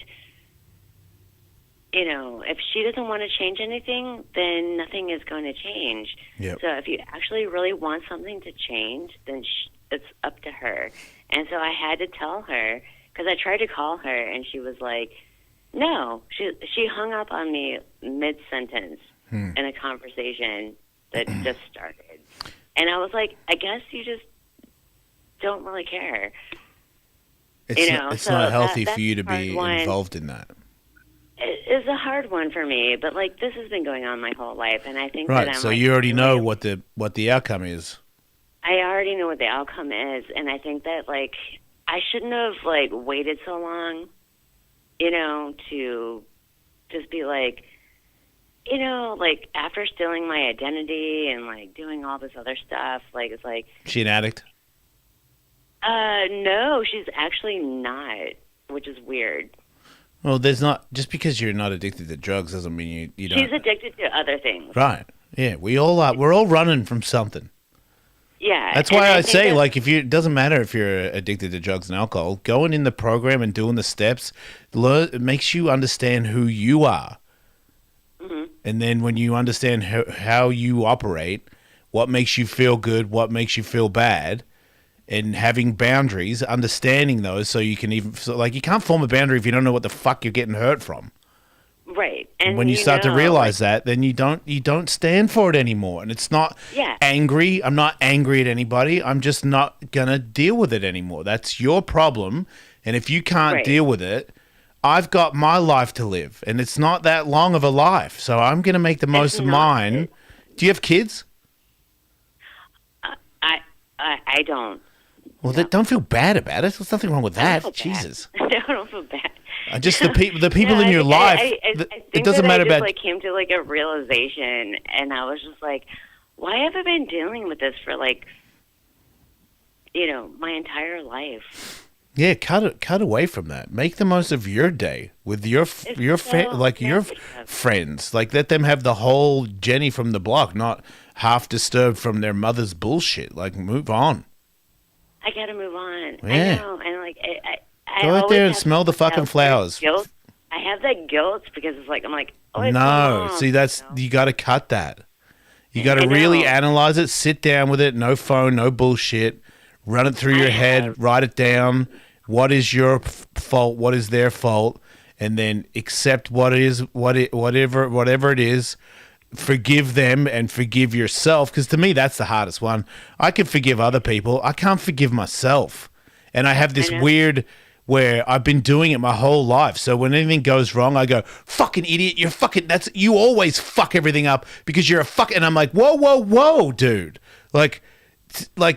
You know, if she doesn't want to change anything, then nothing is going to change. Yep. So if you actually really want something to change, then it's up to her. And so I had to tell her, because I tried to call her, and she was like, no. She hung up on me mid-sentence in a conversation that just started. And I was like, I guess you just don't really care. It's so not healthy that's for you to part be one. involved in that. It's a hard one for me, but like this has been going on my whole life, and I think that Right. I'm So like, you already know really- what the outcome is. I already know what the outcome is, and I think that like I shouldn't have like waited so long, to just be like, like after stealing my identity and like doing all this other stuff, like it's like, She an addict? no, she's actually not, which is weird. Well, there's not just because you're not addicted to drugs doesn't mean you don't. She's addicted to other things. Right. Yeah, we all are. We're all running from something. Yeah. That's and why I think say, that- like, it doesn't matter if you're addicted to drugs and alcohol, going in the program and doing the steps, it makes you understand who you are. Mhm. And then when you understand how you operate, what makes you feel good, what makes you feel bad, and having boundaries, understanding those so you can you can't form a boundary if you don't know what the fuck you're getting hurt from. Right. And When you start to know, realize that, then you don't stand for it anymore. And it's not Yeah. angry. I'm not angry at anybody. I'm just not gonna deal with it anymore. That's your problem. And if you can't Right. deal with it, I've got my life to live, and it's not that long of a life. So I'm gonna make the most of not. mine. Do you have kids? I don't. Well, don't feel bad about it. There's nothing wrong with I that. don't feel bad. Jesus. No, I don't feel bad. Just the people No, in I your think- life. I It think doesn't that matter I just, about. like came to like a realization, and I was just like, why have I been dealing with this for like, my entire life? Yeah, cut away from that. Make the most of your day with your It's so like your negative. friends. Like let them have the whole Jenny from the block, not half disturbed from their mother's bullshit. Like move on. I gotta move on. Yeah. I know, and like I Go out always there and have smell the that fucking weird flowers. Guilt. I have that guilt because it's like I'm like, oh, it's my No, mom, see that's you know? you got to cut that. You got to I really know. analyze it. Sit down with it. No phone. No bullshit. Run it through I your head. have. Write it down. What is your fault? What is their fault? And then accept whatever it is. Forgive them and forgive yourself. Because to me, that's the hardest one. I can forgive other people. I can't forgive myself. And I have this I know. weird where I've been doing it my whole life. So when anything goes wrong, I go, fucking idiot, you're fucking, you always fuck everything up because you're a fuck. And I'm like, whoa, dude. Like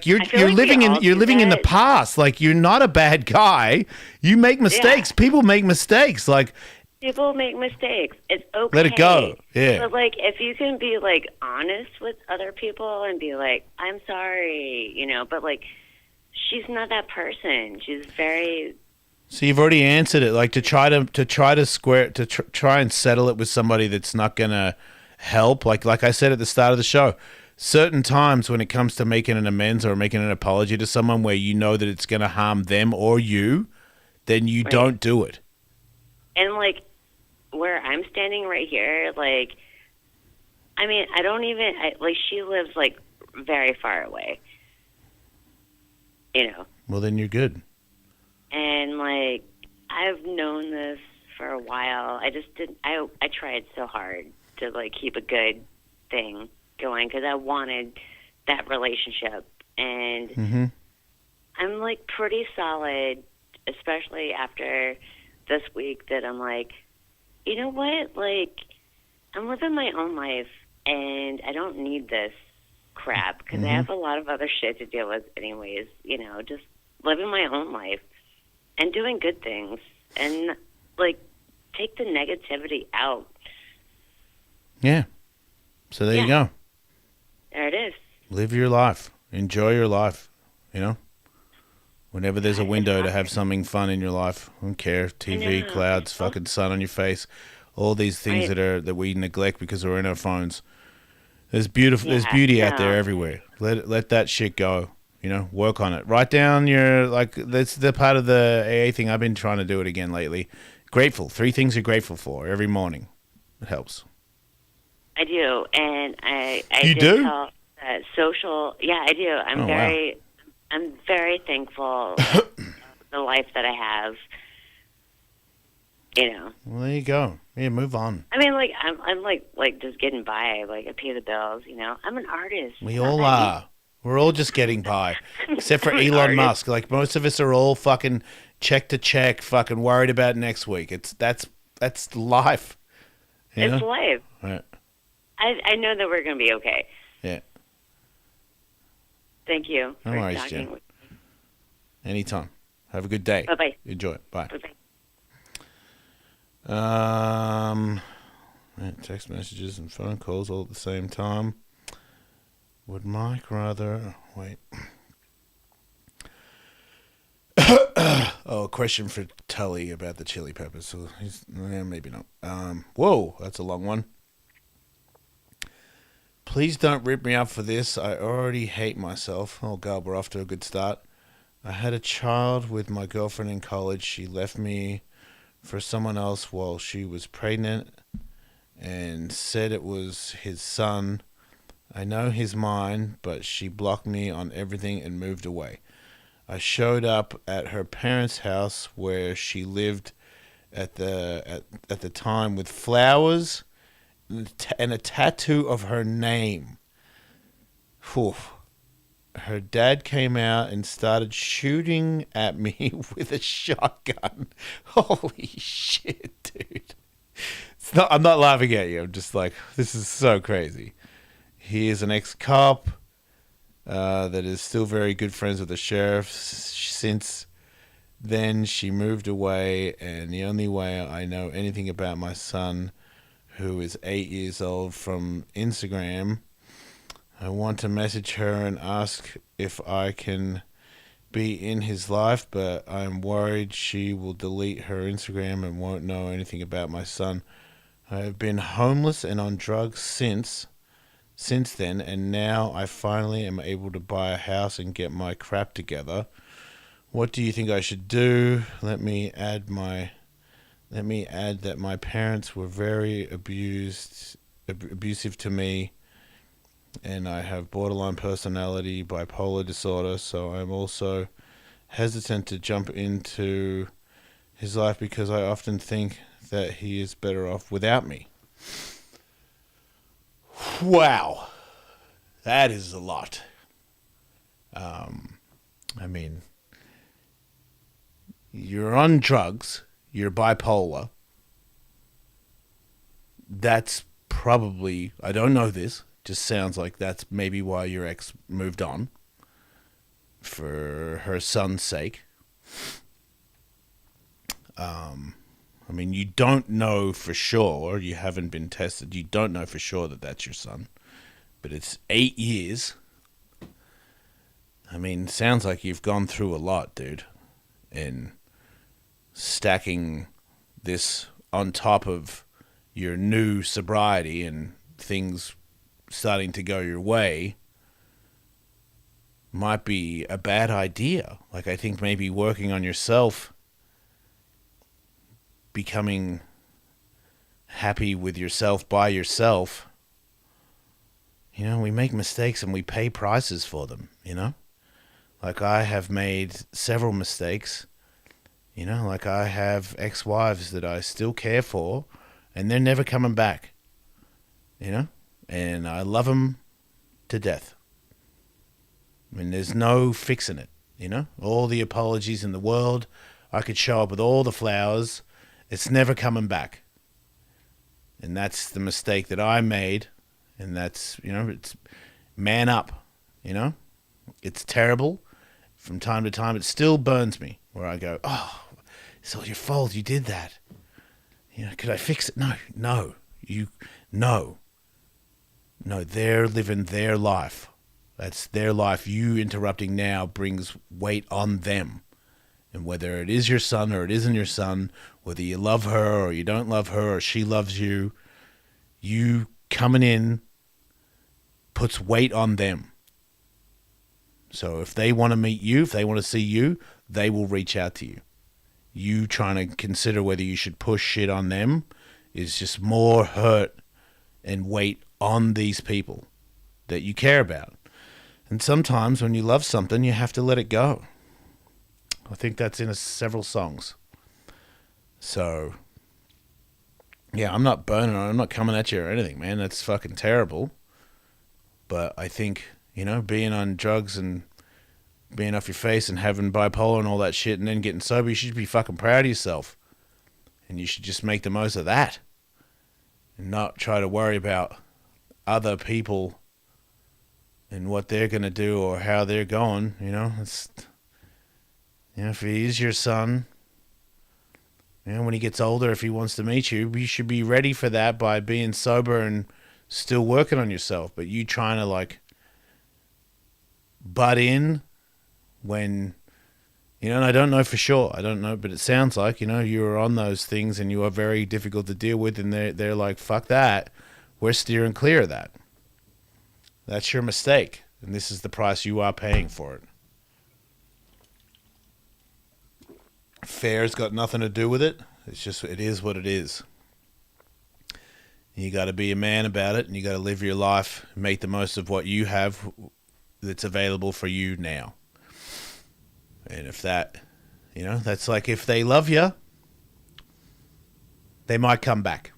you're I feel you're like we living in all you're do living in the that. past. Like you're not a bad guy. You make mistakes. People make mistakes. Like People make mistakes. It's okay. let it go. Yeah. But like, if you can be like honest with other people and be like, "I'm sorry," you know. But like, she's not that person. She's very. So you've already answered it. Like to try and settle it with somebody that's not gonna help. Like I said at the start of the show, certain times when it comes to making an amends or making an apology to someone where you know that it's gonna harm them or you, then you Right. don't do it. And like, where I'm standing right here, like, I mean, I don't even like. She lives like very far away. You know. Well, then you're good. And like I've known this for a while. I just didn't. I tried so hard to like keep a good thing going because I wanted that relationship, and Mm-hmm. I'm like pretty solid, especially after this week. That I'm like, you know what? Like I'm living my own life, and I don't need this crap because I have a lot of other shit to deal with, anyways. You know, just living my own life. And doing good things, and like take the negativity out. Yeah. So there you Yeah. go. There it is. Live your life. Enjoy your life. You know? Whenever there's a window to have something fun in your life. I don't care. TV, know. clouds, fucking sun on your face. All these things Right. that we neglect because we're in our phones. There's there's Yeah, beauty out there no. everywhere. Let that shit go. You know, work on it. Write down your that's the part of the AA thing. I've been trying to do it again lately. Grateful. 3 things you're grateful for every morning. It helps. I do, and I You did do? tell that social. Yeah, I do. Oh, wow. I'm very thankful for the life that I have. You know, Well, there you go. Yeah, move on. I mean, like I'm like just getting by. Like I pay the bills. You know, I'm an artist. We It's not all that are. We're all just getting by, except for I'm an Elon artist. Musk. Like most of us are all fucking check to check, fucking worried about next week. That's life. You It's know? life. Right. I know that we're gonna be okay. Yeah. Thank you No for worries, talking Jen. with Anytime. Have a good day. Bye bye. Enjoy it. Bye. Bye bye. Text messages and phone calls all at the same time. Would Mike rather wait? Oh, a question for Tully about the chili peppers. So maybe not. Whoa, that's a long one. Please don't rip me up for this. I already hate myself. Oh God, we're off to a good start. I had a child with my girlfriend in college. She left me for someone else while she was pregnant and said it was his son. I know he's mine, but she blocked me on everything and moved away. I showed up at her parents' house where she lived at the time with flowers and a tattoo of her name. Whew. Her dad came out and started shooting at me with a shotgun. Holy shit, dude. I'm not laughing at you. I'm just like, this is so crazy. He is an ex-cop that is still very good friends with the sheriff. Since then, she moved away, and the only way I know anything about my son, who is 8 years old, from Instagram. I want to message her and ask if I can be in his life, but I'm worried she will delete her Instagram and won't know anything about my son. I have been homeless and on drugs since then, and now I finally am able to buy a house and get my crap together. What do you think I should do? Let me add that my parents were very abusive to me, and I have borderline personality, bipolar disorder, so I'm also hesitant to jump into his life because I often think that he is better off without me. Wow. That is a lot. I mean, you're on drugs, you're bipolar. That's probably, I don't know this, just sounds like that's maybe why your ex moved on, for her son's sake. I mean, you don't know for sure, you haven't been tested, you don't know for sure that that's your son, but it's 8 years. I mean, sounds like you've gone through a lot, dude, and stacking this on top of your new sobriety and things starting to go your way might be a bad idea. Like, I think maybe working on yourself, becoming happy with yourself by yourself. You know, we make mistakes and we pay prices for them, you know? Like, I have made several mistakes, you know, like I have ex-wives that I still care for and they're never coming back, you know? And I love them to death. I mean, there's no fixing it, you know? All the apologies in the world, I could show up with all the flowers, it's never coming back. And that's the mistake that I made. And that's, you know, it's man up, you know. It's terrible. From time to time, it still burns me where I go, oh, it's all your fault. You did that. You know, could I fix it? No, they're living their life. That's their life. You interrupting now brings weight on them. And whether it is your son or it isn't your son, whether you love her or you don't love her or she loves you, you coming in puts weight on them. So if they want to meet you, if they want to see you, they will reach out to you. You trying to consider whether you should push shit on them is just more hurt and weight on these people that you care about. And sometimes when you love something, you have to let it go. I think that's in several songs. So, yeah, I'm not burning on it. I'm not coming at you or anything, man. That's fucking terrible. But I think, you know, being on drugs and being off your face and having bipolar and all that shit and then getting sober, you should be fucking proud of yourself. And you should just make the most of that. And not try to worry about other people and what they're going to do or how they're going, you know. It's... You know, if he is your son, you know, when he gets older, if he wants to meet you, you should be ready for that by being sober and still working on yourself. But you trying to, like, butt in when, you know, and I don't know for sure. I don't know, but it sounds like, you know, you were on those things and you are very difficult to deal with, and they're like, fuck that. We're steering clear of that. That's your mistake, and this is the price you are paying for it. Fair's got nothing to do with it. It's just, it is what it is. You got to be a man about it, and you got to live your life, make the most of what you have that's available for you now. And if that, you know, that's like, if they love you, they might come back.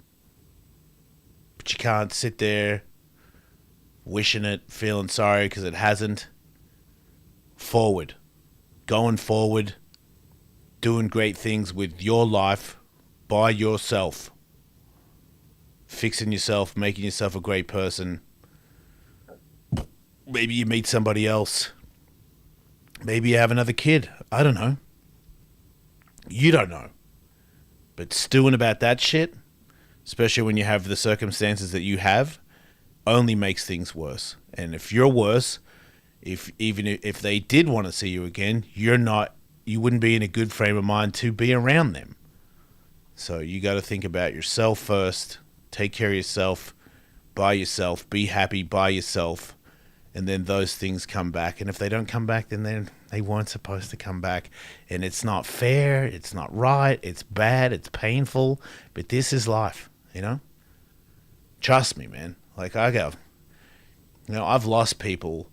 But you can't sit there wishing it, feeling sorry because it hasn't. Forward. Going forward. Doing great things with your life by yourself. Fixing yourself, making yourself a great person. Maybe you meet somebody else. Maybe you have another kid. I don't know. You don't know. But stewing about that shit, especially when you have the circumstances that you have, only makes things worse. And if you're worse, If they did want to see you again, you wouldn't be in a good frame of mind to be around them. So you got to think about yourself first. Take care of yourself, by yourself, be happy by yourself, and then those things come back. And if they don't come back, then they weren't supposed to come back. And it's not fair, it's not right, it's bad, it's painful, but this is life, you know? Trust me, man. Like, I've lost people,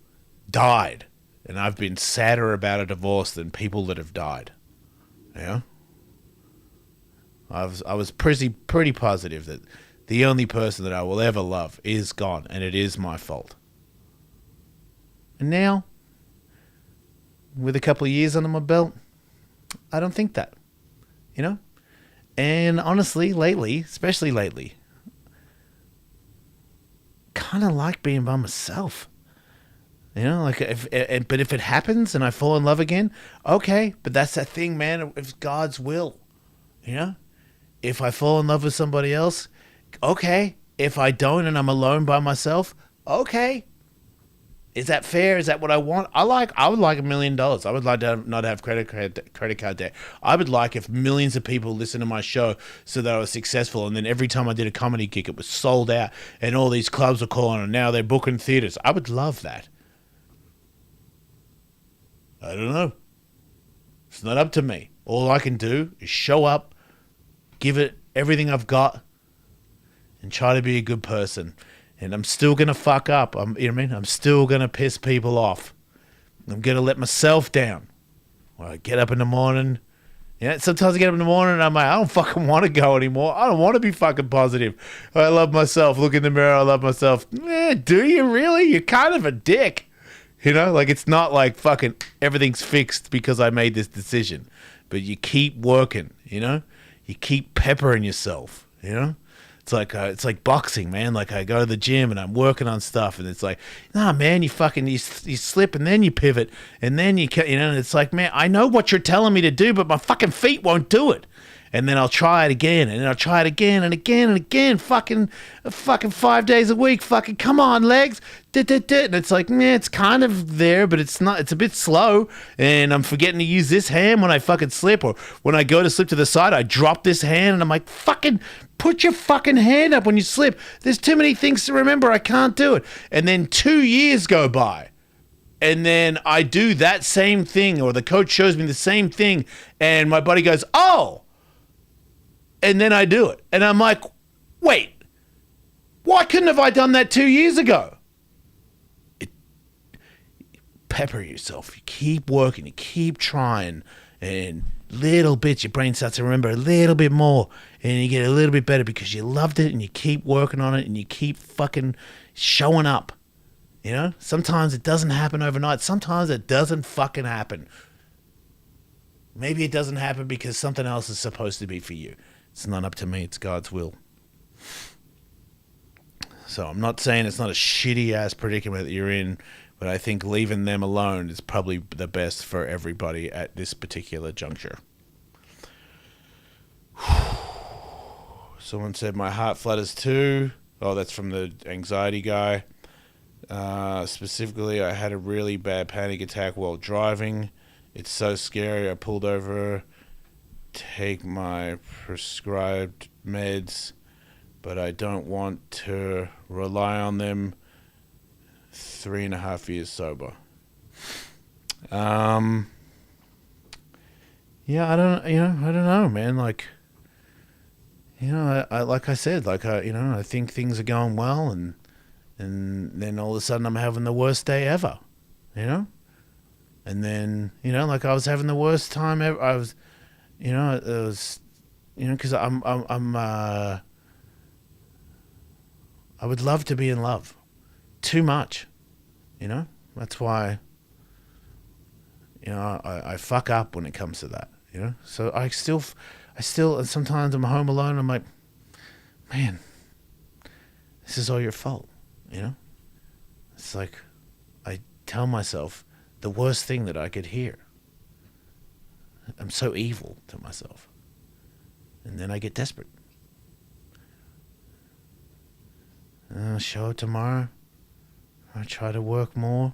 died, and I've been sadder about a divorce than people that have died. You know? I was pretty positive that the only person that I will ever love is gone, and it is my fault. And now, with a couple of years under my belt, I don't think that, you know? And honestly, lately, especially lately, kind of like being by myself. You know, like but if it happens and I fall in love again, okay, but that's that thing, man. It's God's will, you know. If I fall in love with somebody else, okay. If I don't and I'm alone by myself, okay. Is that fair? Is that what I want? I would like $1 million. I would like to not have credit card debt. I would like if millions of people listen to my show so that I was successful, and then every time I did a comedy gig, it was sold out, and all these clubs were calling, and now they're booking theaters. I would love that. I don't know. It's not up to me. All I can do is show up, give it everything I've got, and try to be a good person. And I'm still going to fuck up. You know what I mean? I'm still going to piss people off. I'm going to let myself down. Well, I get up in the morning. Yeah, sometimes I get up in the morning and I'm like, I don't fucking want to go anymore. I don't want to be fucking positive. I love myself. Look in the mirror. I love myself. Do you really? You're kind of a dick. You know, like, it's not like fucking everything's fixed because I made this decision. But you keep working, you know? You keep peppering yourself, you know? It's like boxing, man. Like, I go to the gym and I'm working on stuff, and it's like, nah, man, you slip and then you pivot and then you know, and it's like, man, I know what you're telling me to do, but my fucking feet won't do it. And then I'll try it again, and then I'll try it again and again and again. Fucking 5 days a week. Fucking come on, legs. And it's like, man, it's kind of there, but it's not. It's a bit slow, and I'm forgetting to use this hand when I fucking slip, or when I go to slip to the side, I drop this hand, and I'm like, fucking put your fucking hand up when you slip. There's too many things to remember. I can't do it. And then 2 years go by. And then I do that same thing, or the coach shows me the same thing, and my buddy goes, oh. And then I do it. And I'm like, wait, why couldn't have I done that 2 years ago? Pepper yourself. You keep working. You keep trying. And little bits, your brain starts to remember a little bit more. And you get a little bit better because you loved it and you keep working on it and you keep fucking showing up. You know? Sometimes it doesn't happen overnight. Sometimes it doesn't fucking happen. Maybe it doesn't happen because something else is supposed to be for you. It's not up to me. It's God's will. So I'm not saying it's not a shitty-ass predicament that you're in, but I think leaving them alone is probably the best for everybody at this particular juncture. Someone said, my heart flutters too. Oh, that's from the anxiety guy. Specifically, I had a really bad panic attack while driving. It's so scary. I pulled over, take my prescribed meds, but I don't want to rely on them. 3.5 years sober. Yeah, I don't know, man. Like, you know, I like I said, like, you know, I think things are going well, and then all of a sudden I'm having the worst day ever, you know? And then, you know, like, I was having the worst time ever. I was, you know, it was, you know, because I would love to be in love too much, you know? That's why, you know, I fuck up when it comes to that, you know? So I still, and sometimes I'm home alone, I'm like, man, this is all your fault, you know? It's like, I tell myself the worst thing that I could hear. I'm so evil to myself. And then I get desperate. I'll show up tomorrow. I try to work more.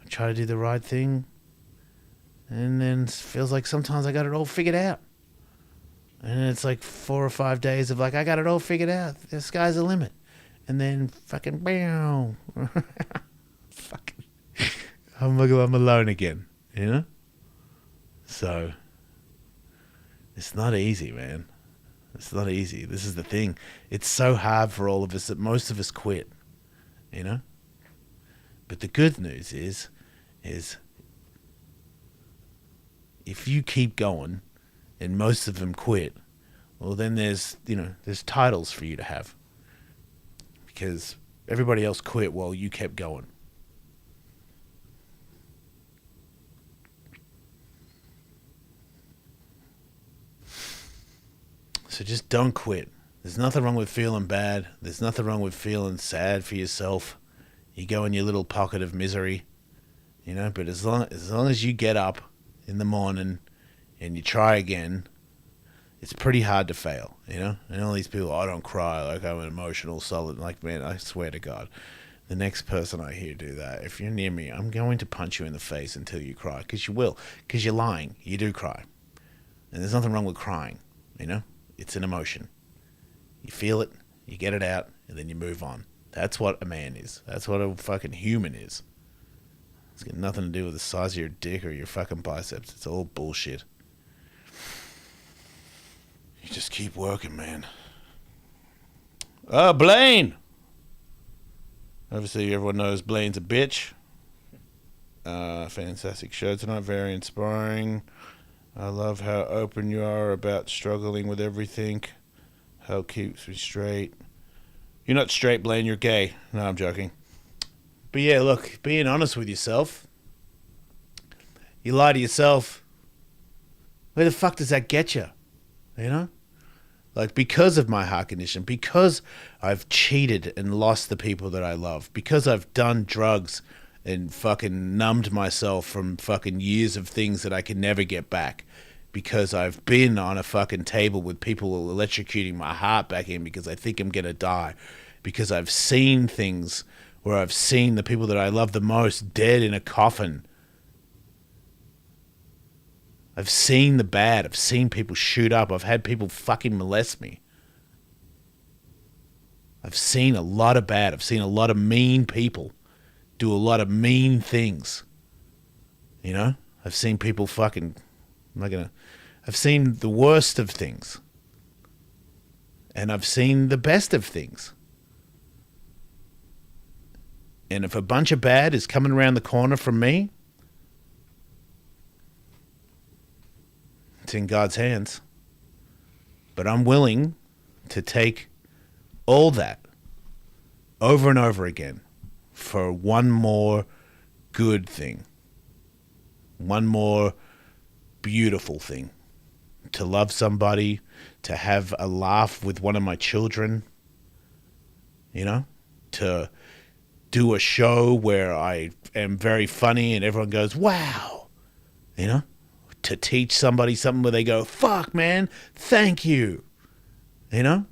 I try to do the right thing. And then it feels like sometimes I got it all figured out. And it's like 4 or 5 days of like, I got it all figured out. The sky's the limit. And then fucking bam. Fucking. I'm alone again, you know? So, it's not easy, man. It's not easy. This is the thing. It's so hard for all of us that most of us quit, you know? But the good news is if you keep going and most of them quit, well, then there's titles for you to have. Because everybody else quit while you kept going. So just don't quit. There's nothing wrong with feeling bad. There's nothing wrong with feeling sad for yourself. You go in your little pocket of misery, you know, but as long as you get up in the morning and you try again, it's pretty hard to fail, you know? And all these people, I don't cry, like I'm an emotional solid. Like, man, I swear to God, the next person I hear do that, if you're near me, I'm going to punch you in the face until you cry, because you will, because you're lying. You do cry. And there's nothing wrong with crying, you know? It's an emotion. You feel it, you get it out, and then you move on. That's what a man is. That's what a fucking human is. It's got nothing to do with the size of your dick or your fucking biceps. It's all bullshit. You just keep working, man. Blaine! Obviously, everyone knows Blaine's a bitch. Fantastic show tonight. Very inspiring. I love how open you are about struggling with everything. How it keeps me straight. You're not straight, Blaine. You're gay. No, I'm joking. But yeah, look, being honest with yourself. You lie to yourself. Where the fuck does that get you? You know? Like, because of my heart condition, because I've cheated and lost the people that I love, because I've done drugs and fucking numbed myself from fucking years of things that I can never get back, because I've been on a fucking table with people electrocuting my heart back in because I think I'm gonna die, because I've seen things where I've seen the people that I love the most dead in a coffin. I've seen the bad. I've seen people shoot up. I've had people fucking molest me. I've seen a lot of bad. I've seen a lot of mean people do a lot of mean things. You know? I've seen people fucking... I've seen the worst of things. And I've seen the best of things. And if a bunch of bad is coming around the corner from me, it's in God's hands. But I'm willing to take all that over and over again for one more good thing. One more beautiful thing. To love somebody, to have a laugh with one of my children, you know, to do a show where I am very funny and everyone goes, wow, you know, to teach somebody something where they go, fuck, man, thank you, you know,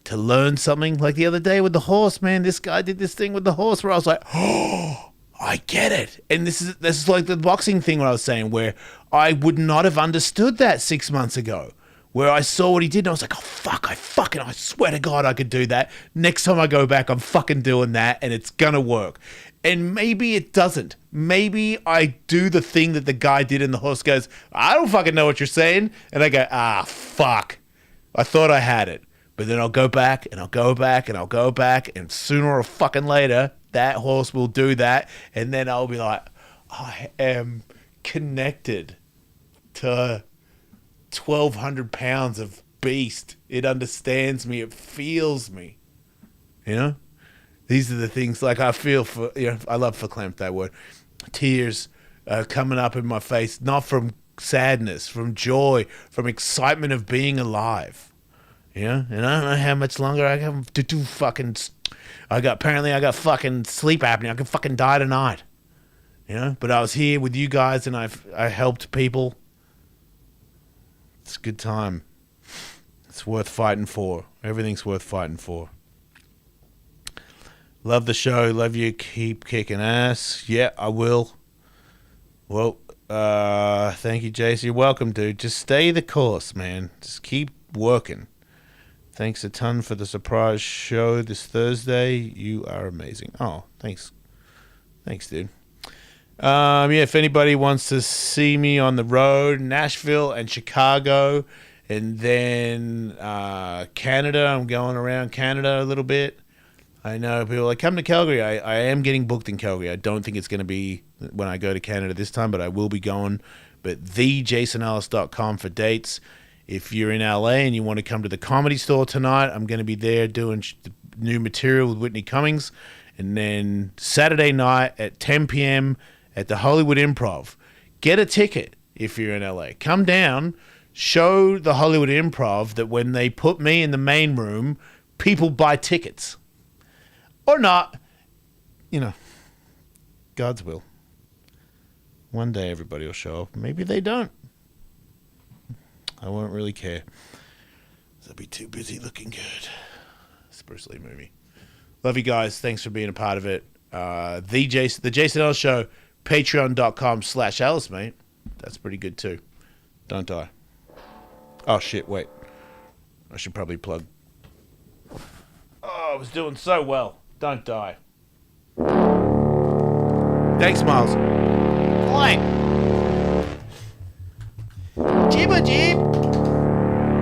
to learn something. Like the other day with the horse, man, this guy did this thing with the horse where I was like, oh, I get it. And this is like the boxing thing where I was saying, where I would not have understood that 6 months ago, where I saw what he did and I was like, oh, fuck, I swear to God I could do that. Next time I go back, I'm fucking doing that and it's gonna work. And maybe it doesn't. Maybe I do the thing that the guy did and the horse goes, I don't fucking know what you're saying. And I go, fuck. I thought I had it. But then I'll go back and I'll go back and I'll go back, and sooner or fucking later, that horse will do that. And then I'll be like, I am connected to 1,200 pounds of beast. It understands me. It feels me. You know? These are the things, like I feel for, you know, I love verklempt, that word. Tears coming up in my face, not from sadness, from joy, from excitement of being alive. You know? And I don't know how much longer I have to do fucking, I got fucking sleep apnea. I could fucking die tonight. You know? But I was here with you guys and I helped people. It's a good time. It's worth fighting for. Everything's worth fighting for. Love the show. Love you. Keep kicking ass. Yeah, I will. Well, thank you, Jason. You're welcome, dude. Just stay the course, man. Just keep working. Thanks a ton for the surprise show this Thursday. You are amazing. Oh, thanks. Thanks, dude. Yeah, if anybody wants to see me on the road, Nashville and Chicago, and then Canada, I'm going around Canada a little bit. I know people are like, come to Calgary. I am getting booked in Calgary. I don't think it's going to be when I go to Canada this time, but I will be going. But thejasonellis.com for dates. If you're in LA and you want to come to the Comedy Store tonight, I'm going to be there doing new material with Whitney Cummings. And then Saturday night at 10 p.m. at the Hollywood Improv. Get a ticket if you're in LA. Come down, show the Hollywood Improv that when they put me in the main room, people buy tickets. Or not. You know, God's will. One day everybody will show up. Maybe they don't. I won't really care. I'll be too busy looking good. It's a Bruce Lee movie. Love you guys. Thanks for being a part of it. The Jason Ellis Show, patreon.com/Ellis, mate. That's pretty good too. Don't die. Oh, shit, wait. I should probably plug. Oh, I was doing so well. Don't die. Thanks, Miles.